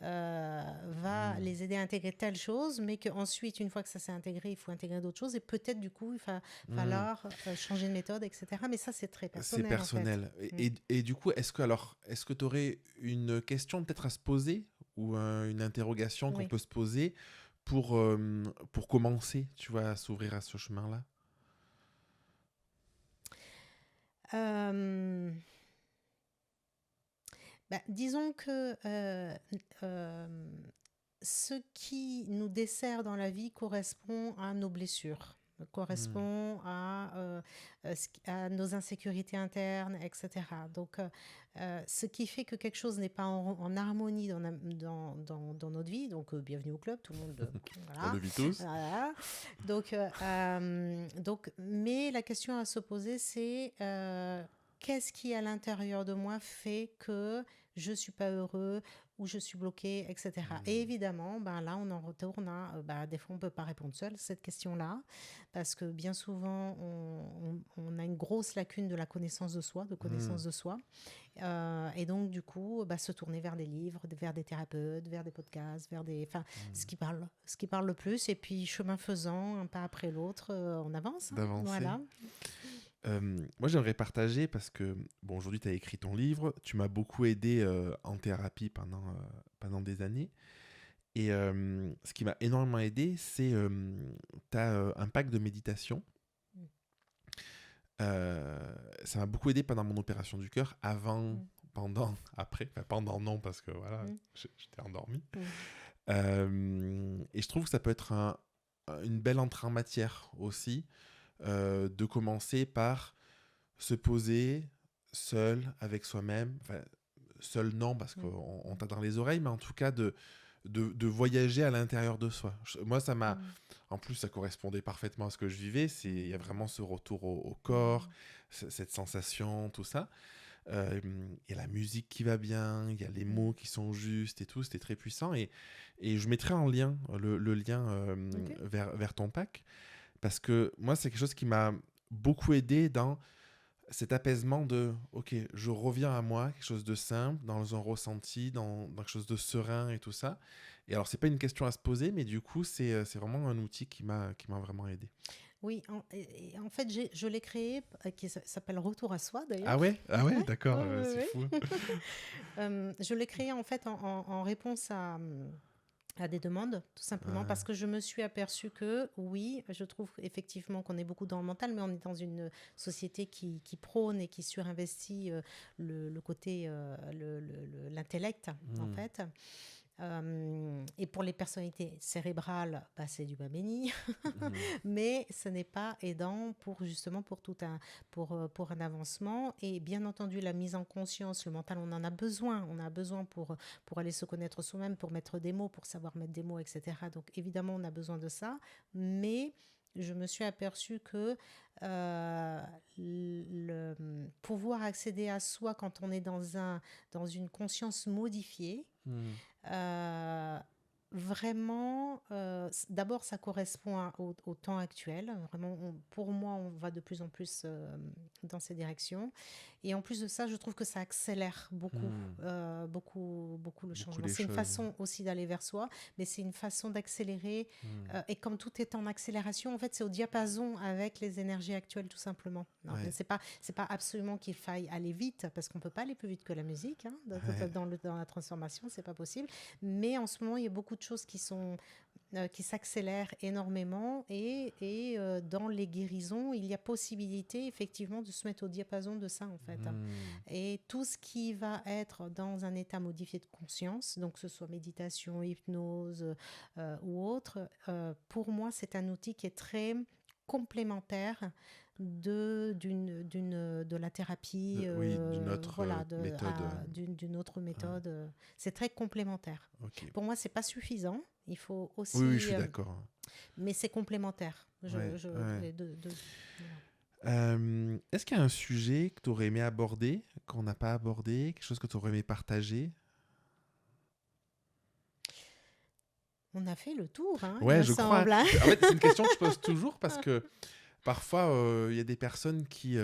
va les aider à intégrer telle chose, mais qu'ensuite, une fois que ça s'est intégré, il faut intégrer d'autres choses, et peut-être, du coup, il va falloir changer de méthode, etc. Mais ça, c'est très personnel. C'est personnel. En fait. Et du coup, est-ce que tu aurais une question peut-être à se poser, ou une interrogation qu'on peut se poser pour commencer, tu vois, à s'ouvrir à ce chemin-là? Disons que ce qui nous dessert dans la vie correspond à nos blessures, correspond à nos insécurités internes, etc. Donc, ce qui fait que quelque chose n'est pas en harmonie dans notre vie, donc bienvenue au club, tout le monde, On voilà. le vit tous. Voilà. Donc, mais la question à se poser, c'est qu'est-ce qui, à l'intérieur de moi, fait que je ne suis pas heureux ou je suis bloqué, etc. Et évidemment, ben là, on en retourne à... des fois, on ne peut pas répondre seul à cette question-là, parce que bien souvent, on a une grosse lacune de la connaissance de soi, de soi. Et donc, du coup, se tourner vers des livres, vers des thérapeutes, vers des podcasts, ce qui parle le plus. Et puis, chemin faisant, un pas après l'autre, on avance. D'avancer. Voilà. Moi, j'aimerais partager parce que, bon, aujourd'hui, tu as écrit ton livre. Tu m'as beaucoup aidé en thérapie pendant des années. Et ce qui m'a énormément aidé, c'est tu as un pack de méditation. Ça m'a beaucoup aidé pendant mon opération du cœur, avant, pendant, après. Enfin, pendant, non, parce que voilà, j'étais endormi. Et je trouve que ça peut être une belle entrée en matière aussi, de commencer par se poser seul avec soi-même. Enfin, seul, non, parce qu'on t'a dans les oreilles, mais en tout cas de voyager à l'intérieur de soi. Moi, ça m'a... En plus, ça correspondait parfaitement à ce que je vivais. Il y a vraiment ce retour au corps, cette sensation, tout ça. Il y a la musique qui va bien, il y a les mots qui sont justes et tout. C'était très puissant. Et je mettrai en lien le lien vers ton pack. Parce que moi, c'est quelque chose qui m'a beaucoup aidé dans cet apaisement de « Ok, je reviens à moi, quelque chose de simple, dans un ressenti, dans quelque chose de serein et tout ça. » Et alors, c'est pas une question à se poser, mais du coup, c'est vraiment un outil qui m'a vraiment aidé. Oui, en fait, je l'ai créé, qui s'appelle Retour à soi, d'ailleurs. Ah ouais, d'accord, c'est fou. Je l'ai créé, en fait, en réponse à des demandes, tout simplement, parce que je me suis aperçue que, oui, je trouve effectivement qu'on est beaucoup dans le mental, mais on est dans une société qui prône et qui surinvestit le côté, l'intellect, en fait. Et pour les personnalités cérébrales, c'est du béni, mais ce n'est pas aidant pour un avancement. Et bien entendu, la mise en conscience, le mental, on en a besoin. On a besoin pour aller se connaître soi-même, pour mettre des mots, pour savoir mettre des mots, etc. Donc évidemment, on a besoin de ça, mais je me suis aperçue que le pouvoir accéder à soi quand on est dans une conscience modifiée, vraiment, d'abord, ça correspond au temps actuel. Vraiment, pour moi, on va de plus en plus dans ces directions. Et en plus de ça, je trouve que ça accélère beaucoup le changement. C'est une façon aussi d'aller vers soi, mais c'est une façon d'accélérer. Et comme tout est en accélération, en fait, c'est au diapason avec les énergies actuelles, tout simplement. Non, c'est pas absolument qu'il faille aller vite, parce qu'on peut pas aller plus vite que la musique. Hein, dans la transformation, c'est pas possible. Mais en ce moment, il y a beaucoup de choses qui s'accélèrent énormément et dans les guérisons, il y a possibilité effectivement de se mettre au diapason de ça, en fait. Et tout ce qui va être dans un état modifié de conscience, donc que ce soit méditation, hypnose ou autre, pour moi, c'est un outil qui est très complémentaire de la thérapie, d'une autre méthode. d'une autre méthode. C'est très complémentaire. Okay. Pour moi, c'est pas suffisant. Il faut aussi. Oui, je suis d'accord. Mais c'est complémentaire. Est-ce qu'il y a un sujet que tu aurais aimé aborder, qu'on n'a pas abordé, quelque chose que tu aurais aimé partager? On a fait le tour, hein, ouais, je crois. En fait, c'est une question que je pose toujours parce que parfois, il y a des personnes qui,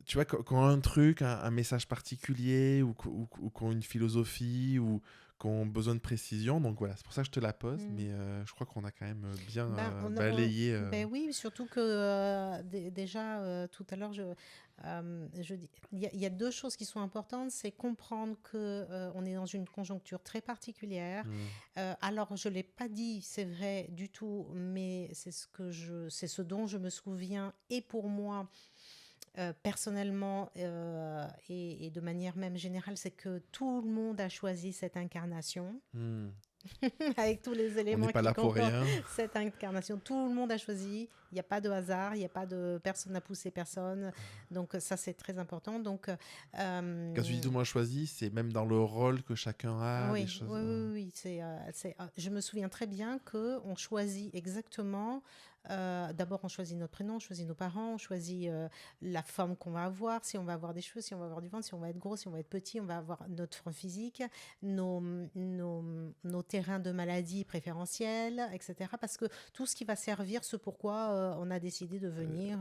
tu vois, qui ont un truc, un message particulier ou qui ont une philosophie ou qui ont besoin de précision. Donc voilà, c'est pour ça que je te la pose. Mais je crois qu'on a quand même bien balayé. Oui, surtout que déjà, tout à l'heure, il y a deux choses qui sont importantes. C'est comprendre qu'on est dans une conjoncture très particulière. Alors, je ne l'ai pas dit, c'est vrai du tout, mais c'est ce dont je me souviens. Et pour moi, personnellement et de manière même générale, c'est que tout le monde a choisi cette incarnation. avec tous les On éléments n'est pas qui là pour composent rien. cette incarnation. Tout le monde a choisi. Il n'y a pas de hasard. Il n'y a pas de personne n'a poussé personne. Donc ça, c'est très important. Donc Quand tu dis tout le monde choisi, c'est même dans le rôle que chacun a, des oui, choses. oui, oui, oui. Je me souviens très bien que on choisit exactement. D'abord, on choisit notre prénom, on choisit nos parents, on choisit la forme qu'on va avoir, si on va avoir des cheveux, si on va avoir du ventre, si on va être gros, si on va être petit, on va avoir notre forme physique, nos, nos, nos terrains de maladie préférentiels, etc. Parce que tout ce qui va servir, ce pourquoi on a décidé de venir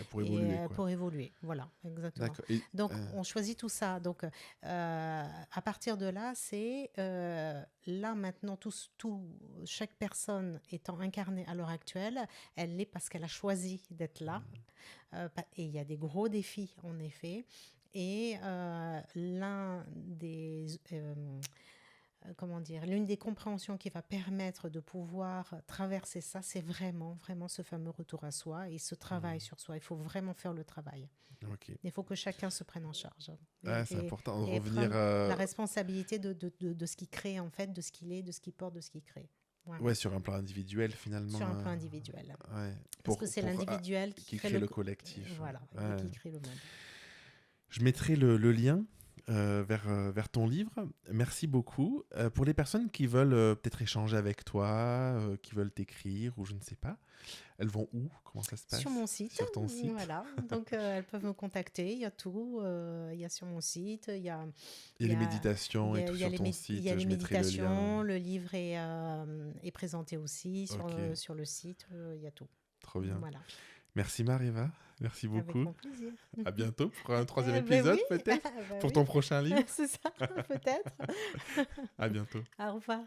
Pour évoluer, quoi. pour évoluer. Voilà, exactement. D'accord. Et, Donc, on choisit tout ça. Donc, à partir de là, c'est là maintenant, chaque personne étant incarnée à l'heure actuelle, elle l'est parce qu'elle a choisi d'être là. Et il y a des gros défis, en effet. Et l'une des compréhensions qui va permettre de pouvoir traverser ça, c'est vraiment, vraiment ce fameux retour à soi et ce travail sur soi. Il faut vraiment faire le travail. ok. Il faut que chacun se prenne en charge. C'est important de et revenir. prendre la responsabilité de ce qu'il crée, en fait, de ce qu'il est, de ce qu'il porte, de ce qu'il crée. Voilà. Ouais, sur un plan individuel, finalement. Sur un plan individuel. Ouais. Parce que c'est l'individuel qui crée le collectif. Voilà, Ouais. qui crée le monde. Je mettrai le lien vers ton livre. Merci beaucoup. Pour les personnes qui veulent peut-être échanger avec toi, qui veulent t'écrire ou je ne sais pas, elles vont où? Comment ça se passe? Sur mon site. Sur ton site. Voilà. Donc, elles peuvent me contacter. Il y a tout. Il y a sur mon site. Il y a les méditations et tout sur ton site. Il y a les je mettrai méditations. le lien. Le livre est présenté aussi sur le site. Il y a tout. Trop bien. Voilà. Merci Mariva. Merci beaucoup. Avec mon plaisir. À bientôt pour un troisième Ben épisode, oui. peut-être, Ben pour oui. ton prochain livre. C'est ça, peut-être. À bientôt. Au revoir.